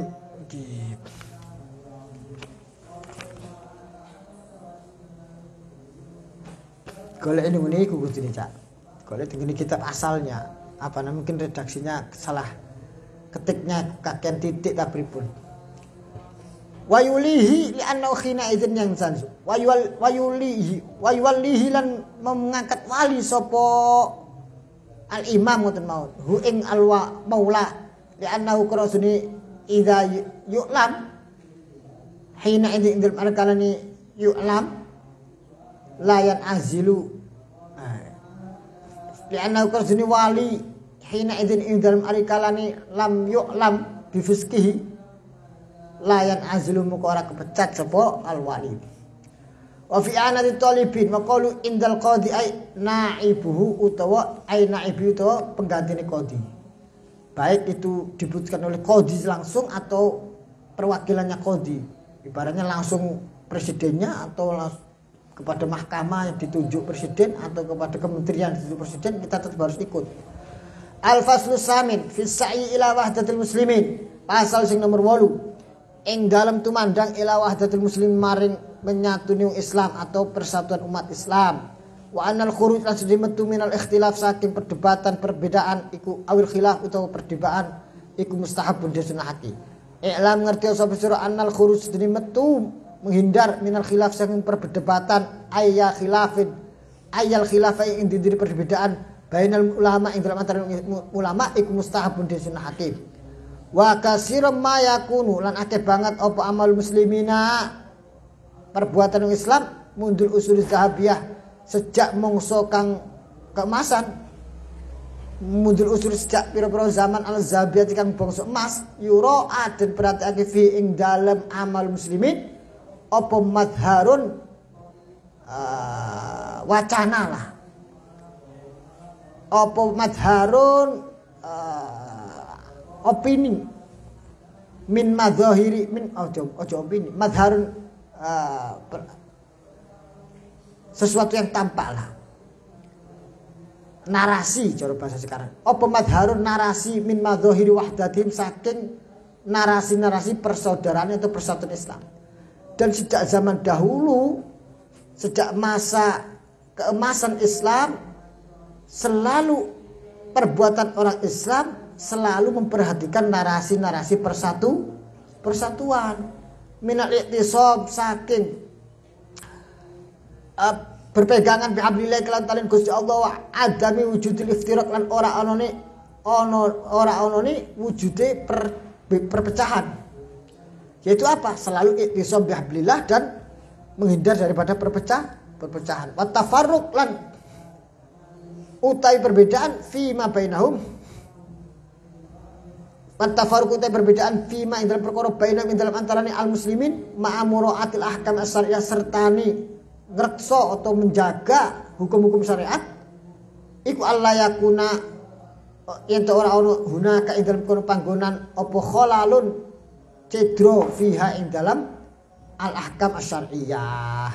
Golek ini kudu dicak. Golek ini kitab asalnya. Apa namanya mungkin redaksinya salah. Ketiknya kakean titik ta pripun. Wa yulihi li anna khina idzin yang sansu. Wa yulihi lan mengangkat wali sapa al imam ngoten maun. Hu ing al maula li anna qarasuni idza yu'lam hina idzin indal arkalani yu'lam layan azilu lianna qarasuni wali hina idzin indal arkalani lam yu'lam bifisqihi layan azilu muka ora kepecat sapa al wali wa fi anati talibin wa qalu indal qadi ay naibuhu utawa ay naibi utawa penggantine qadi baik itu diputuskan oleh qadi langsung atau perwakilannya qadi ibaratnya langsung presidennya atau kepada mahkamah yang ditunjuk presiden atau kepada kementerian ditunjuk presiden kita tetap harus ikut. Al-faslu samin fi sa'i ila wahdatil muslimin pasal sing nomor 8 ing dalam tumandang ila wahdatil muslimin maring menyatuni Islam atau persatuan umat Islam wa anal khuruj lan metu minal ikhtilaf saking perdebatan perbedaan iku awil khilaf utawa perdebatan iku mustahabun disunahake. I'lam ngerti sapa sira anal khuruj metu menghindar minal khilaf saking perdebatan ayal khilafin ayal khilafai ing diri perbedaan bainal ulama ing dalam antara ulama iku mustahabun disunahake. Wa kasirum ma yakunu lan akeh banget apa amal muslimina perbuatan Islam mundul usul zahabiyah sejak mangsa kang keemasan mundul usul sejak pira-pira zaman al zahabiyah kang bangsa emas yura aden perhatiake fi ing dalam amal muslimin apa madharun wacana lah apa madharun opini min madzahiri min ojo opini madharun sesuatu yang tampak lah narasi cara bahasa sekarang apa madharun narasi min madzahiri wahdatin saking narasi-narasi persaudaraan atau persatuan Islam. Dan sejak zaman dahulu, sejak masa keemasan Islam, selalu perbuatan orang Islam selalu memperhatikan narasi-narasi persatuan. Minal i'tisab saking berpegangan bihablillah kelan tali Gusti Allah wa adami wujudil iftiraq lan ora onone wujude perpecahan. Yaitu apa? Selalu i'tisam bihablillah dan menghindar daripada perpecahan. Wa tafarruq lan utai perbedaan fi ma bainahum. Wa tafarruq utai perbedaan fi ma ing dalam perkara bainahum ing dalam antarane al muslimin ma'a muraatil ahkam as-syariah sertani ngrekso atau menjaga hukum-hukum syariat. Iku Allah yakuna yen ora ono hunaka ing dalam kono panggonan apa khalalun cedro fiha ing dalam al-ahkam asy-syar'iyyah.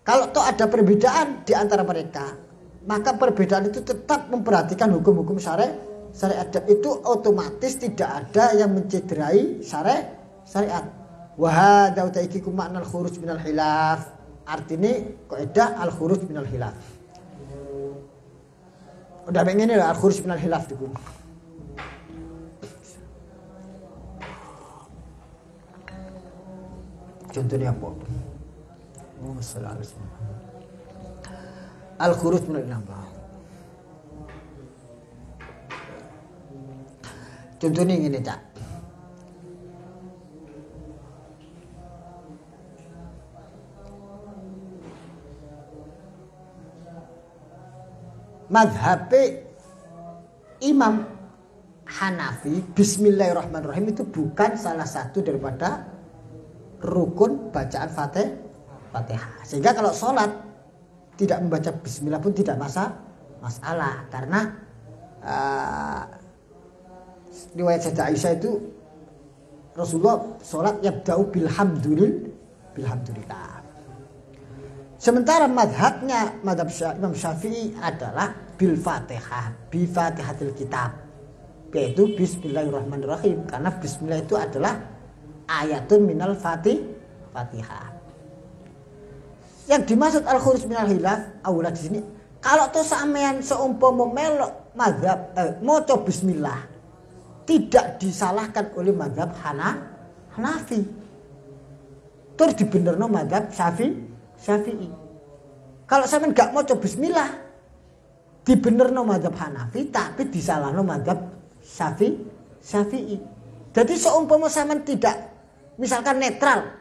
Kalau toh ada perbedaan di antara mereka, maka perbedaan itu tetap memperhatikan hukum-hukum syariat dan itu otomatis tidak ada yang mencederai syariat. Wa hadza utaiki makna al-khuruj minal khilaf. Artinya kaidah al-khuruj minal khilaf. Udah begini lah al-khuruj minal khilaf itu. Contohnya apa? Al-khuruj min al-nabah. Contohnya ini tak. Madhab Imam Hanafi Bismillahirrahmanirrahim itu bukan salah satu daripada rukun bacaan Fatihah. Sehingga kalau sholat tidak membaca bismillah pun tidak masalah karena riwayat Sayyidah Aisyah itu Rasulullah sholat yabda'u bilhamdulillah. Sementara madhabnya madhab Imam Syafi'i adalah bil Fatihah, bi Fatihatil Kitab, yaitu Bismillahirrahmanirrahim, karena Bismillah itu adalah ayatun minal Fatihah. Yang dimaksud al-khuruj minal khilaf aula di sini, kalau tuh sampean seumpama melok mazhab maca bismillah tidak disalahkan oleh mazhab Hanafi. Tur dibenerno mazhab Syafi'i. Kalau sampean gak maca bismillah dibenerno mazhab Hanafi tapi disalahno mazhab Syafi'i. Jadi seumpama sampean tidak misalkan netral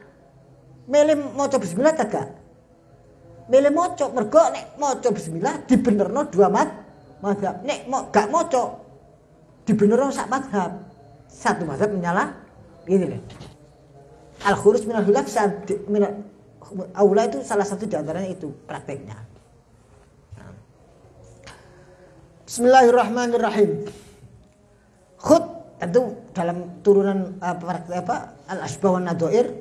milih maca bismillah gak? Milih maca mergo nek maca bismillah dibenerno dua mazhab. Nek gak maca dibenerno sak mazhab. Satu mazhab menyalah ini loh. Al-khuruj minal khilaf aula itu salah satu di antaranya itu prakteknya. Bismillahirrahmanirrahim. Khut tentu dalam turunan al-asbah wan nadhair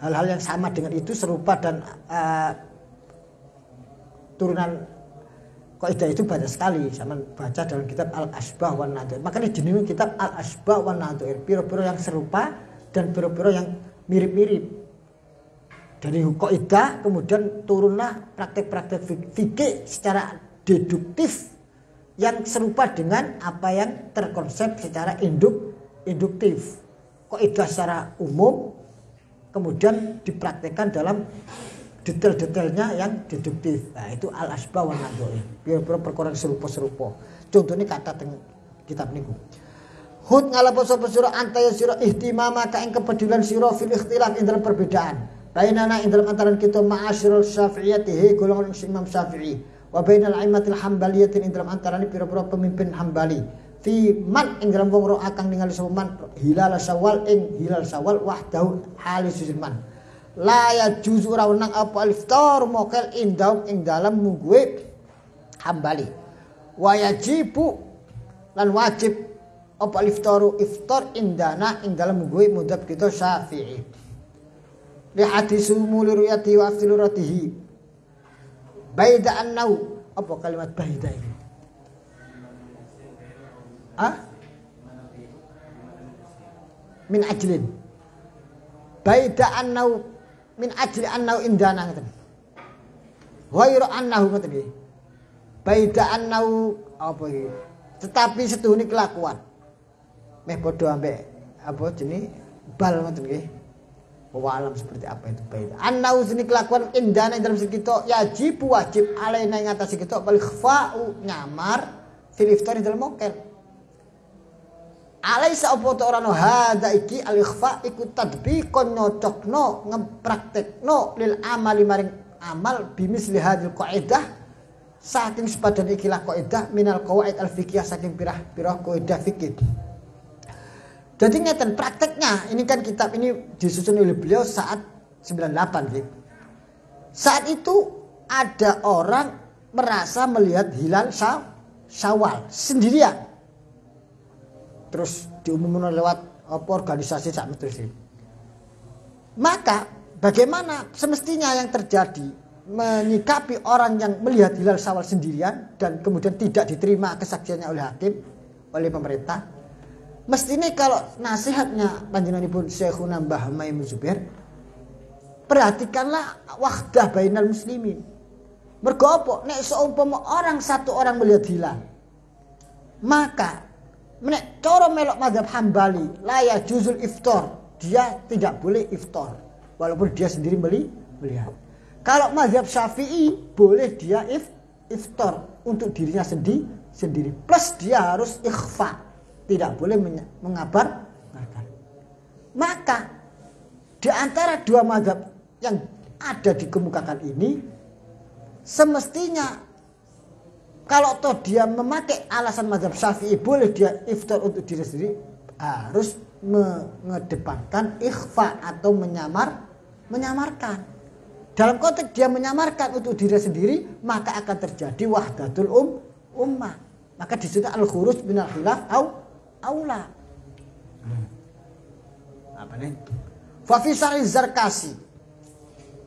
hal-hal yang sama dengan itu serupa dan turunan kaidah itu banyak sekali sama baca dalam kitab al-asbah wan nadhair. Makanya jenenge kitab al-asbah wan nadhair, pira-pira yang serupa dan pira-pira yang mirip-mirip. Dari kaidah kemudian turunlah praktek-praktek fikih secara deduktif yang serupa dengan apa yang terkonsep secara induktif. Kaidah secara umum kemudian dipraktekkan dalam detail-detailnya yang deduktif. Nah, itu al-asbah wan nadhair. Pira-pira perkara serupa-serupa. Contohnya kata teng kitab niku. Hud ngalapo sapa sira antaya sira ihtimama ka ing kepedulian sira fil ikhtilaf ing dalam perbedaan. Bainana ing dalam antaran kita ma'asyiral syafi'iyati golongan Imam Syafi'i wa bainal a'immatil hambaliyati ing dalam antaran pira-pira pemimpin Hambali. Fi man ing dalam wong ro akang ningali sapa man hilal Syawal ing hilal Syawal wahdahu halisusul man. La ya juzu ora wenang apa aliftar mokel indam ing dalam mungguwe Hambali. Wa yajibu lan wajib apa aliftaru iftar indana ing dalam mungguwe madzhab kita Syafi'i. Li hadisu muliruyati wa aftiluratihi. Baida annau apa kalimat baida ini? Min ajlin. Baida annau min ajli annau indana ngoten. Ghairu annahu ngoten nggih. Baida annau apa iki? Tetapi setuhune kelakuan. Meh padha ambek apa jenenge bal ngoten nggih. Walam seperti apa itu baida. Annau sini kelakuan indana dalam segi kita wajib alaina ing atas kita bal khfa'u nyamar fil iftar dalam mokel. Alaisa apa ta ora no hada iki al ikhfa iku tadbiqon nyocokno ngepraktekno lil amali maring amal bimisli hadil qaidah saking sepadan ikilah qaidah minal qawaid al fiqhiyah saking pirah-pirah qaidah fikih. Jadi ngeten prakteknya ini kan kitab ini disusun oleh beliau saat 98 gitu. Saat itu ada orang merasa melihat hilal Syawal sendirian. Terus diumumkan lewat organisasi sak terus. Maka bagaimana semestinya yang terjadi menyikapi orang yang melihat hilal Syawal sendirian dan kemudian tidak diterima kesaksiannya oleh hakim, oleh pemerintah? Mestinya kalau nasihatnya panjenenganipun Syekhuna Mbah Maimun Zubair, perhatikanlah wahdah bainal muslimin. Mergo apa? Nek seumpama satu orang melihat hilal, maka nek cara melok mazhab Hambali la ya juzul iftar, dia tidak boleh iftar walaupun dia sendiri melihat. Kalau mazhab Syafi'i boleh dia iftar untuk dirinya sendiri plus dia harus ikhfa. Tidak boleh mengabarkan. Maka di antara dua mazhab yang ada dikemukakan ini semestinya kalau toh dia memakai alasan mazhab Syafi'i boleh dia iftar untuk diri sendiri harus mengedepankan ikhfa atau menyamarkan. Dalam konteks dia menyamarkan untuk diri sendiri maka akan terjadi wahdatul ummah. Maka disebut al-khuruj minal khilaf aula. Apa nih? Fa fi Syarih Zarkasi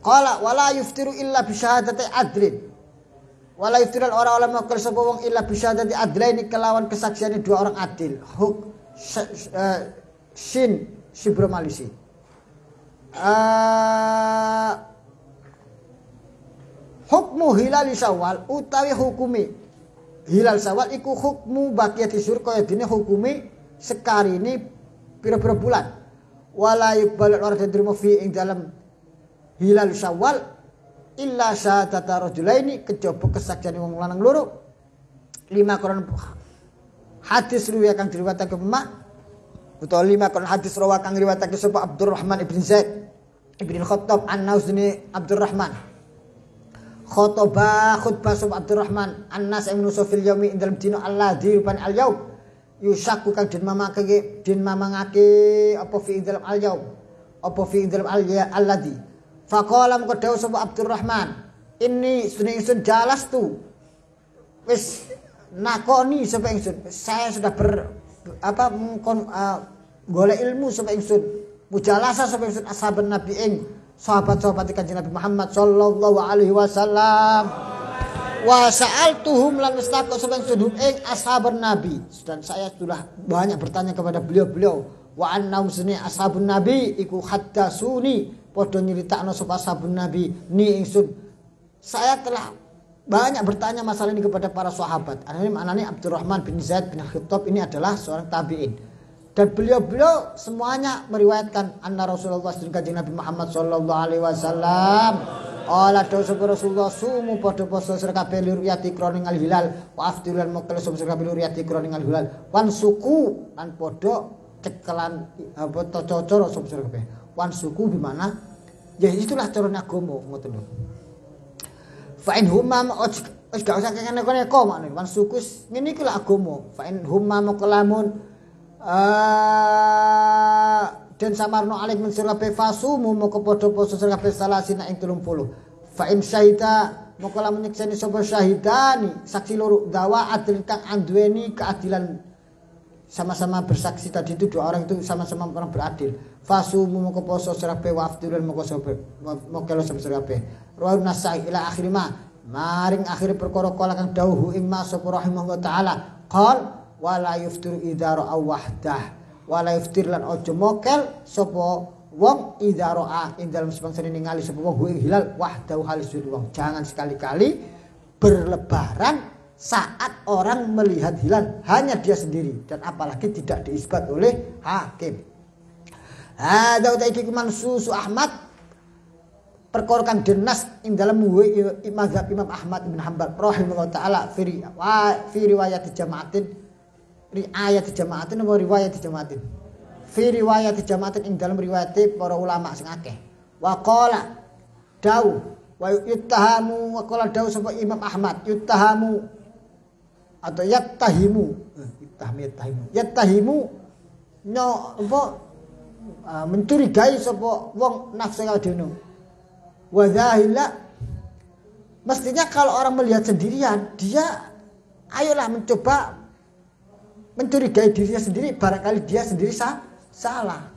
Qala wala yuftiru illa bi syahadati adlin. Wala yuftiru orang-orang mokal sapa wong illa bi syahadati adlaini kelawan kesaksian dua orang adil. Sin Sibro Malisi. Hukmu hilal Syawal utawi hukumi hilal Syawal iku hukmu baqiyati syur kaya dene hukumi sekarini pira-pira bulan. Wala yuqbalu ora diterima fi ing dalam hilal Syawal illa syahadata rajulaini kejaba kesaksian wong lanang loro. 5 koron hadis riwayat kang diriwayatake Mak utawa 5 koron hadis riwayat kang diriwayatake sapa Abdurrahman ibn Zaid ibn Khattab an-Nausni Abdurrahman khutbah sapa Abdurrahman an-nas ing nusufil yaumi ing dalem dina alladzi rupan al-yaum yusaku kang den mamangake apa fi ing dalem al-yaum apa fi ing dalem alladzi faqala moko dawuh sapa Abdurrahman ini sunni ingsun jalastu wis nakoni sapa ingsun saya sudah golek ilmu sapa ingsun mujalasa sapa ingsun ashaban nabi ing sahabat-sahabat Kanjeng Nabi Muhammad sallallahu alaihi wasallam wa sa'altuhum lan mustaqo sapa ingsun ing ashaban nabi dan saya sudah banyak bertanya kepada beliau-beliau wa annahum sunni ashabun nabi iku haddatsuni padha nyritakno sapa ashabun nabi ni ingsun saya telah banyak bertanya masalah ini kepada para sahabat. Anani Abdurrahman bin Zaid bin Khattab ini adalah seorang tabi'in. Dan beliau-beliau semuanya meriwayatkan anna Rasulullah Kanjeng Nabi Muhammad sallallahu alaihi wasallam ala dawuh Rasulullah sumu padha poso sira kabeh liruyati kroning al-hilal wa afdilan mokal sira kabeh liruyati kroning al-hilal wan suku lan padha cekelan apa cara sira kabeh. Wan suku di mana? Ya itulah cara agama ngoten lho. Fa in humam wis gak usah kene-kene makne wan suku ngene iki lho agama. Fa in humam kalamun dan samarno alik men sira kabeh fasumu moko padha poso sira kabeh salasina ing 30. Fa in syahida moko lamun nyekseni sapa syahidani saksi loro dawa adil kang anduweni keadilan sama-sama bersaksi tadi itu dua orang itu sama-sama orang beradil. Fasumu moko poso sira kabeh wa afdilun moko sira kabeh. Rawu Nasai ila akhir maring akhir perkara kala kang dawuh ing ma sapa rahimahullah taala qal wala yuftir idza ra'a wahdah wala yuftir lan aja mokel sapa wong idza ra'a ing dalem sebangsane ningali sapa wong ing hilal wahdahu halisun wong jangan sekali-kali berlebaran saat orang melihat hilal hanya dia sendiri dan apalagi tidak diisbat oleh hakim. Hadza utaiki mansusu Ahmad perkara kang denas ing dalem mazhab Imam Ahmad bin Hanbal rahimahullah taala fi riwayat jamaatin fi riwayat jamaatin ing dalem riwayat para ulama sing akeh wa qala dawu wa yuttahamu wa qala dawu sapa Imam Ahmad yuttahamu atau yattahimu mencurigai sapa wong nafsu kadene wa zahila mestinya kalau orang melihat sendirian dia ayolah mencoba mencurigai dirinya sendiri barangkali dia sendiri salah.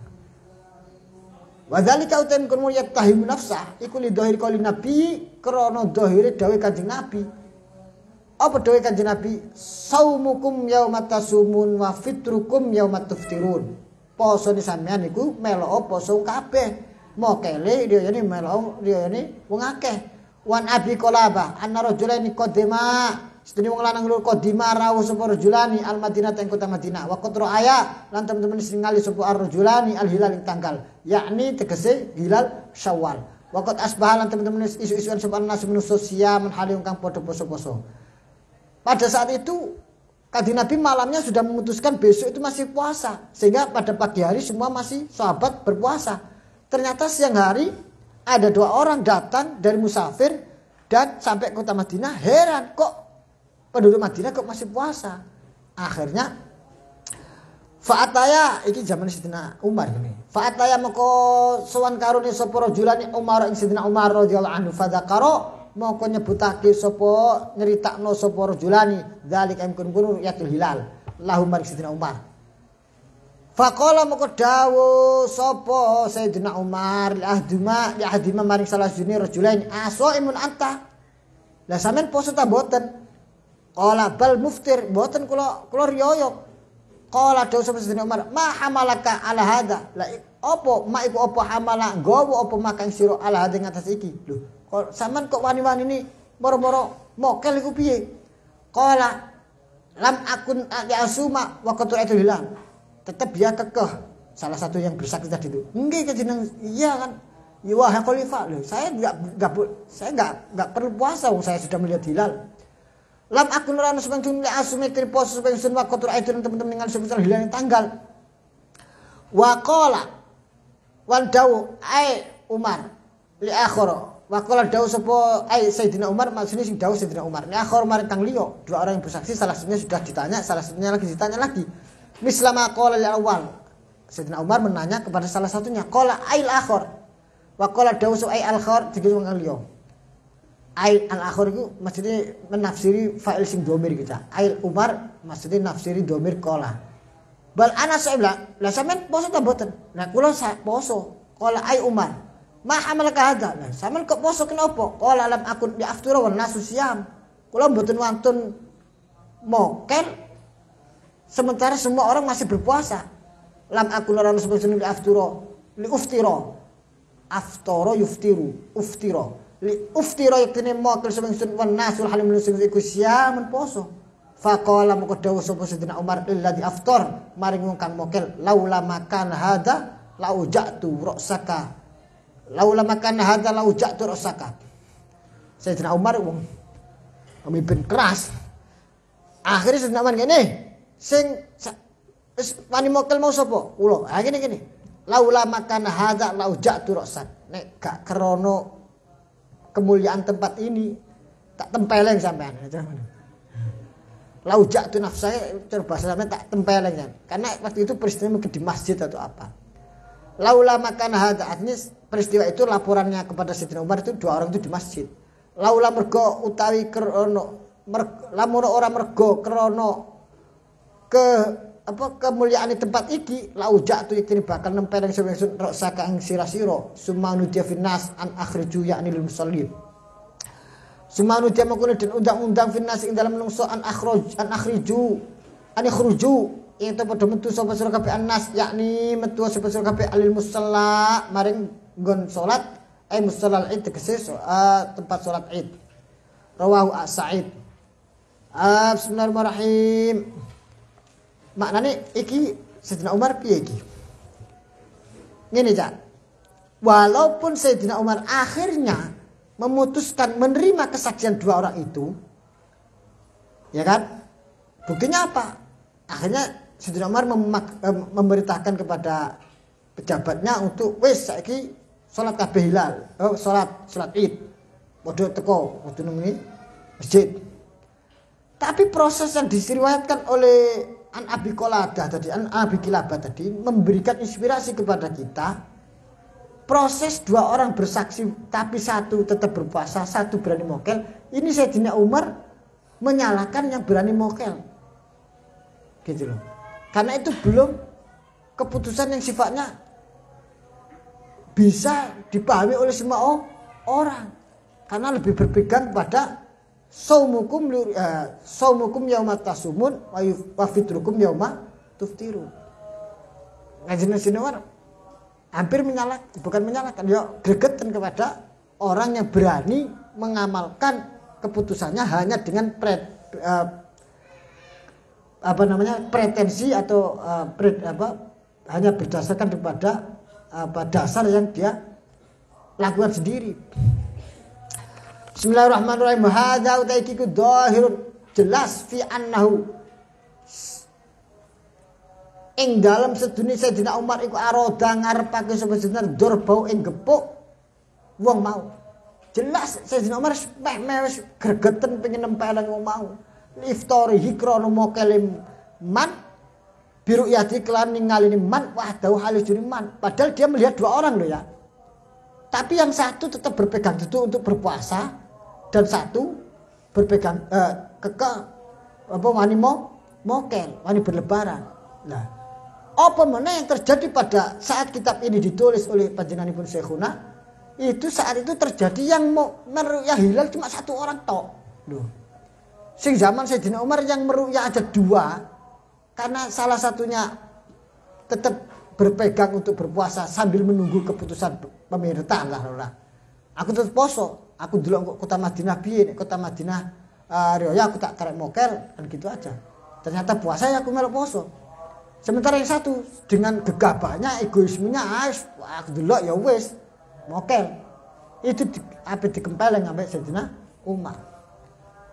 Wa dzalika utain kun yattahimu nafsah iku li dhahir qali nabi krana dhahire dawuh Kanjeng Nabi. Apa dawuh Kanjeng Nabi? Saumukum yauma tasumun wa fitrukum yauma tuftirun. Posone sampean iku melok poso kabeh. Mokele dia ini melok dia ini wong akeh. Wan Abi Qolabah anna rajulaini qadima sedene wong lanang loro qadima rawuh sapa rajulani al Madinah ing kota Madinah wa qatra aya lan teman-teman sing ngali sapa ar-rajulani al hilal ing tanggal yakni tegese hilal Syawal wa qad asbaha lan teman-teman isu-isuan sapa nas manusia menhali kang padha poso-poso. Pada saat itu Kanjeng Nabi malamnya sudah memutuskan besok itu masih puasa sehingga pada pagi hari semua masih sahabat berpuasa. Ternyata siang hari ada 2 orang datang dari musafir dan sampai kota Madinah heran kok penduduk Madinah kok masih puasa. Akhirnya fa'ataya iki zaman Sidina Umar ini. Fa'ataya moko sowan karone sapa rajulane Umar ing Sidina Umar radhiyallahu anhu fadzakara moko nyebutake sapa nyeritakno sapa rajulani dzalika ing kun yatul hilal lahu mar Sidina Umar. Faqala moko dawuh sapa Sayyidina Umar li ahdima maring salah siji rajulain asaimun anta. Lah sampean poso ta mboten? Qala bal muftir, mboten kula riyo. Qala dawuh sapa Sayyidina Umar, ma hamalaka ala hada? Lah opo mak iku opo hamala nggawa opo mak kang sira ala hada ngatas iki? Lho, kok sampean kok wani-wani ni moro-moro mokel iku piye? Qala lam akun asuma wa qatu itu hilang. Tetap dia kekeh salah satu yang bersaksi tadi itu. Nggih kejeneng iya kan. Ya wahai khalifah loh. Saya enggak perlu puasa saya sudah melihat hilal. Lam akun ora ono sampeyan li asume kiri poso sampeyan sun wa qatu itu teman-teman ningali sebesar hilal tanggal. Wa qala wan dawu ai Umar li akhara. Wa qala dawu sapa ai Sayyidina Umar maksudnya sing dawu Sayyidina Umar. Li akhara marang kang liya, dua orang yang bersaksi salah satunya sudah ditanya, salah satunya lagi ditanya lagi. Mislama qala lil awal. Sayyidina Umar menanya kepada salah satunya, qala ail akhir. Wa qala dawsu ai al akhir dikira wong liya. Ail al akhir iku maksudnya menafsiri fa'il sing dhamir kita. Ail Umar maksudnya nafsiri dhamir qala. Bal ana sa'ila, lah sampean poso ta mboten? Lah kula poso. Qala ai Umar. Ma hamalaka hadza? Lah sampean kok poso kenapa? Qala lam akun di aftura wan nasu siam. Kula mboten wantun mokel sementara semua orang masih berpuasa. Lam aku ora ono sebelum li afturo li uftiro. Aftoro yuftiru uftiro. Li uftiro yaktine mokel semengsun wan nasul halim sing iku siamen poso. Faqala moko dawuh sapa Sayyidina Umar alladzi aftar maring wong kang mokel laula makan hada laujatu ra'saka. Laula makan hada laujatu ra'saka. Sayyidina Umar wong pemimpin keras. Akhirnya Sayyidina Umar ngene sing wani mokel mau sapa? Kula. Ha gini. Laula makan hadza laujatu ra'san. Nek gak krana kemuliaan tempat ini tak tempeleng sampean. Laujatu nafsaya bahasa sampean tak tempeleng kan. Karena waktu itu peristiwa mungkin di masjid atau apa. Laula makan hadza artinya peristiwa itu laporannya kepada Sayyidina Umar itu dua orang itu di masjid. Laula mergo utawi krana lamun ora mergo krana kemuliaan tempat iki laujak tu iki bakal nempeleng sing rasa kang sira-sira sumanu dia finnas an akhriju yakni lil musallin sumanu dia makune den undang-undang finnas ing dalam menungso an akhriju an ikhruju ing to padha metu sapa sira kabeh annas yakni metu sapa sira kabeh alil musalla maring nggon salat musallal id tegese tempat salat id rawahu Sa'id. Bismillahirrahmanirrahim. Maknanya iki Sayyidina Umar piye iki? Ngene Cak. Walaupun Sayyidina Umar akhirnya memutuskan menerima kesaksian dua orang itu, ya kan? Buktinya apa? Akhirnya Sayyidina Umar memberitakan kepada pejabatnya untuk wis saiki salat kabeh hilal, salat Id. Padha teko kudu nang masjid. Tapi proses yang diriwayatkan oleh An Abi Qaladah tadi, An Abi Kilabah tadi memberikan inspirasi kepada kita. Proses dua orang bersaksi tapi satu tetap berpuasa, satu berani mokel. Ini Sayyidina Umar menyalahkan yang berani mokel. Gitu loh. Karena itu belum keputusan yang sifatnya bisa dipahami oleh semua orang. Karena lebih berpegang pada saumukum yauma tasumun wa fitrukum yauma tuftiru. Ngajian Umar hampir bukan menyalahkan, ya gregetan kepada orang yang berani mengamalkan keputusannya hanya dengan pretensi atau hanya berdasarkan kepada dasar yang dia lakukan sendiri. Bismillahirrahmanirrahim. Hadza utaikiku dhahirun jelas fi annahu ing dalam sedune Sayyidina Umar iku aroda ngarepake sapa jenengan durbau ing gepuk wong mau. Jelas Sayyidina Umar wis gregeten pengen nempeleng wong mau. Iftari hikrono mokelim man biru yati kelan ningalini man wahdahu halijuni man. Padahal dia melihat dua orang loh ya. Tapi yang satu tetap berpegang teguh untuk berpuasa dan satu berpegang wani mokel, wani berlebaran. Nah, Apa mana yang terjadi pada saat kitab ini ditulis oleh panjenenganipun Syekhuna, itu saat itu terjadi yang mau meru'yah hilal cuma satu orang tok. Loh. Sing zaman Sayyidina Umar yang meru'yah ada dua, karena salah satunya tetap berpegang untuk berpuasa sambil menunggu keputusan pemerintahan lah. Aku tetap poso. Aku dulu kota Madinah biyen, kota Madinah riya aku tak karek mokel dan gitu aja. Ternyata puasa ya aku melok poso. Sementara yang satu dengan gegabahnya, egoismenya, aku dulu ya wis mokel. Itu dikempeleng sampai Sayyidina Umar.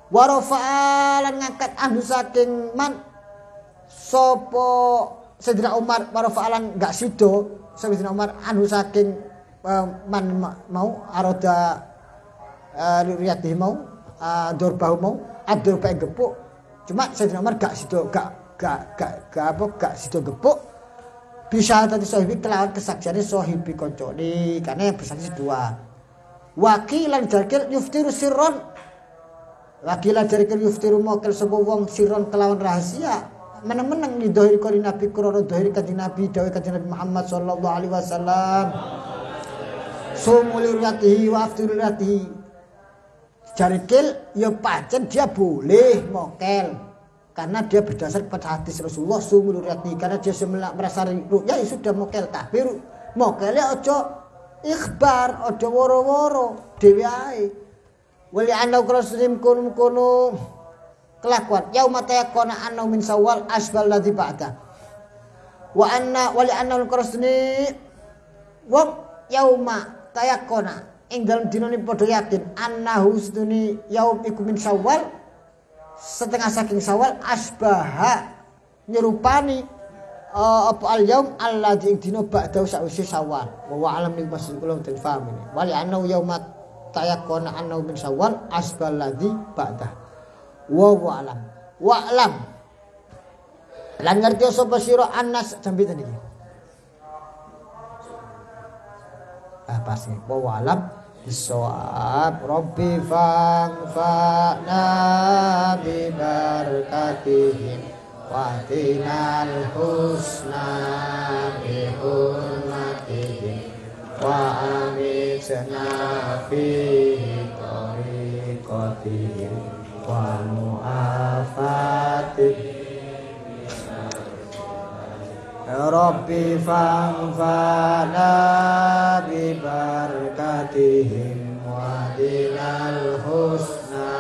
Wa rafa'alan ngangkat anu saking man sopo Sayyidina Umar wa rafa'alan gak sido Sayyidina Umar anu saking man mau aroda riyadih mau dorbahu mau adorba gepuk. Cuma Sayyidina Umar gak sido gak sido gepuk. Bisa tadi sahibi kelawan kesaksiannya sahibi koncone karena yang bersaksi dua. Wakilan jarkil yuftiru sirron. Wakilan jarkil yuftiru mokel sebuah wong sirron kelawan rahasia. Menang-menang di dohiri kori Nabi Kurono dohiri kanjeng Nabi dawai kanjeng Nabi Muhammad sallallahu alaihi wasallam. Sumuli riyatihi wa aftiru riyatihi. Jarkil ya pancen dia boleh mokel. Karena dia berdasar pada hadis Rasulullah sumuli riyatihi. Karena dia merasa ru'ya ya sudah mokel. Tapi mokelnya ojo ikhbar, ojo woro-woro, dewi ae. Wali anau krosim kono kelakuan. Yauma tayakona anau min sawal asbal ladzi ba'da. Wa anna wali anau krosni wong yauma tayakona ing dalem dina ni padha yakin annahu stuni yaum iku min sawal setengah saking sawal asbaha nyerupani apa al yaum alladzi ing dina ba'da sakwise sawal wa alam ning maksud kula ten paham ini wali anau yauma tayakona anau min sawal asbal ladzi ba'da wa alam lan ngerti sapa sira annas jambi tadi pasti wa alam bisawab rabbi fa'na bi barakatihim wa tinal husna bi hurmatihim wa amitna fi tariqatihim wa mu'afatihim Rabbi fa'na bi barakatihim wa dinal husna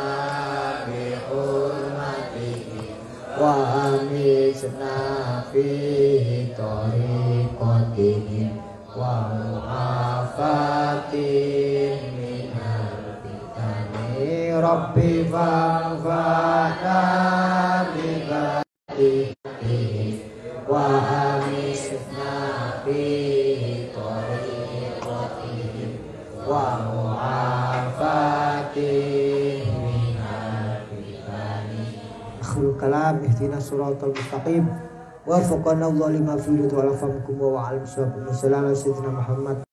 bi hurmatihim wa amitna fihi tariqatihim wa mu'afatihim minal fitani Rabbi fa'na bi barakatihim wa amisna fihi tariqatihim wa mu'afatihim minal fitani akhirul kalam ihdinas siratal mustaqim warzuqna Allah lima fihi wa alafakum wa alim sayyidina Muhammad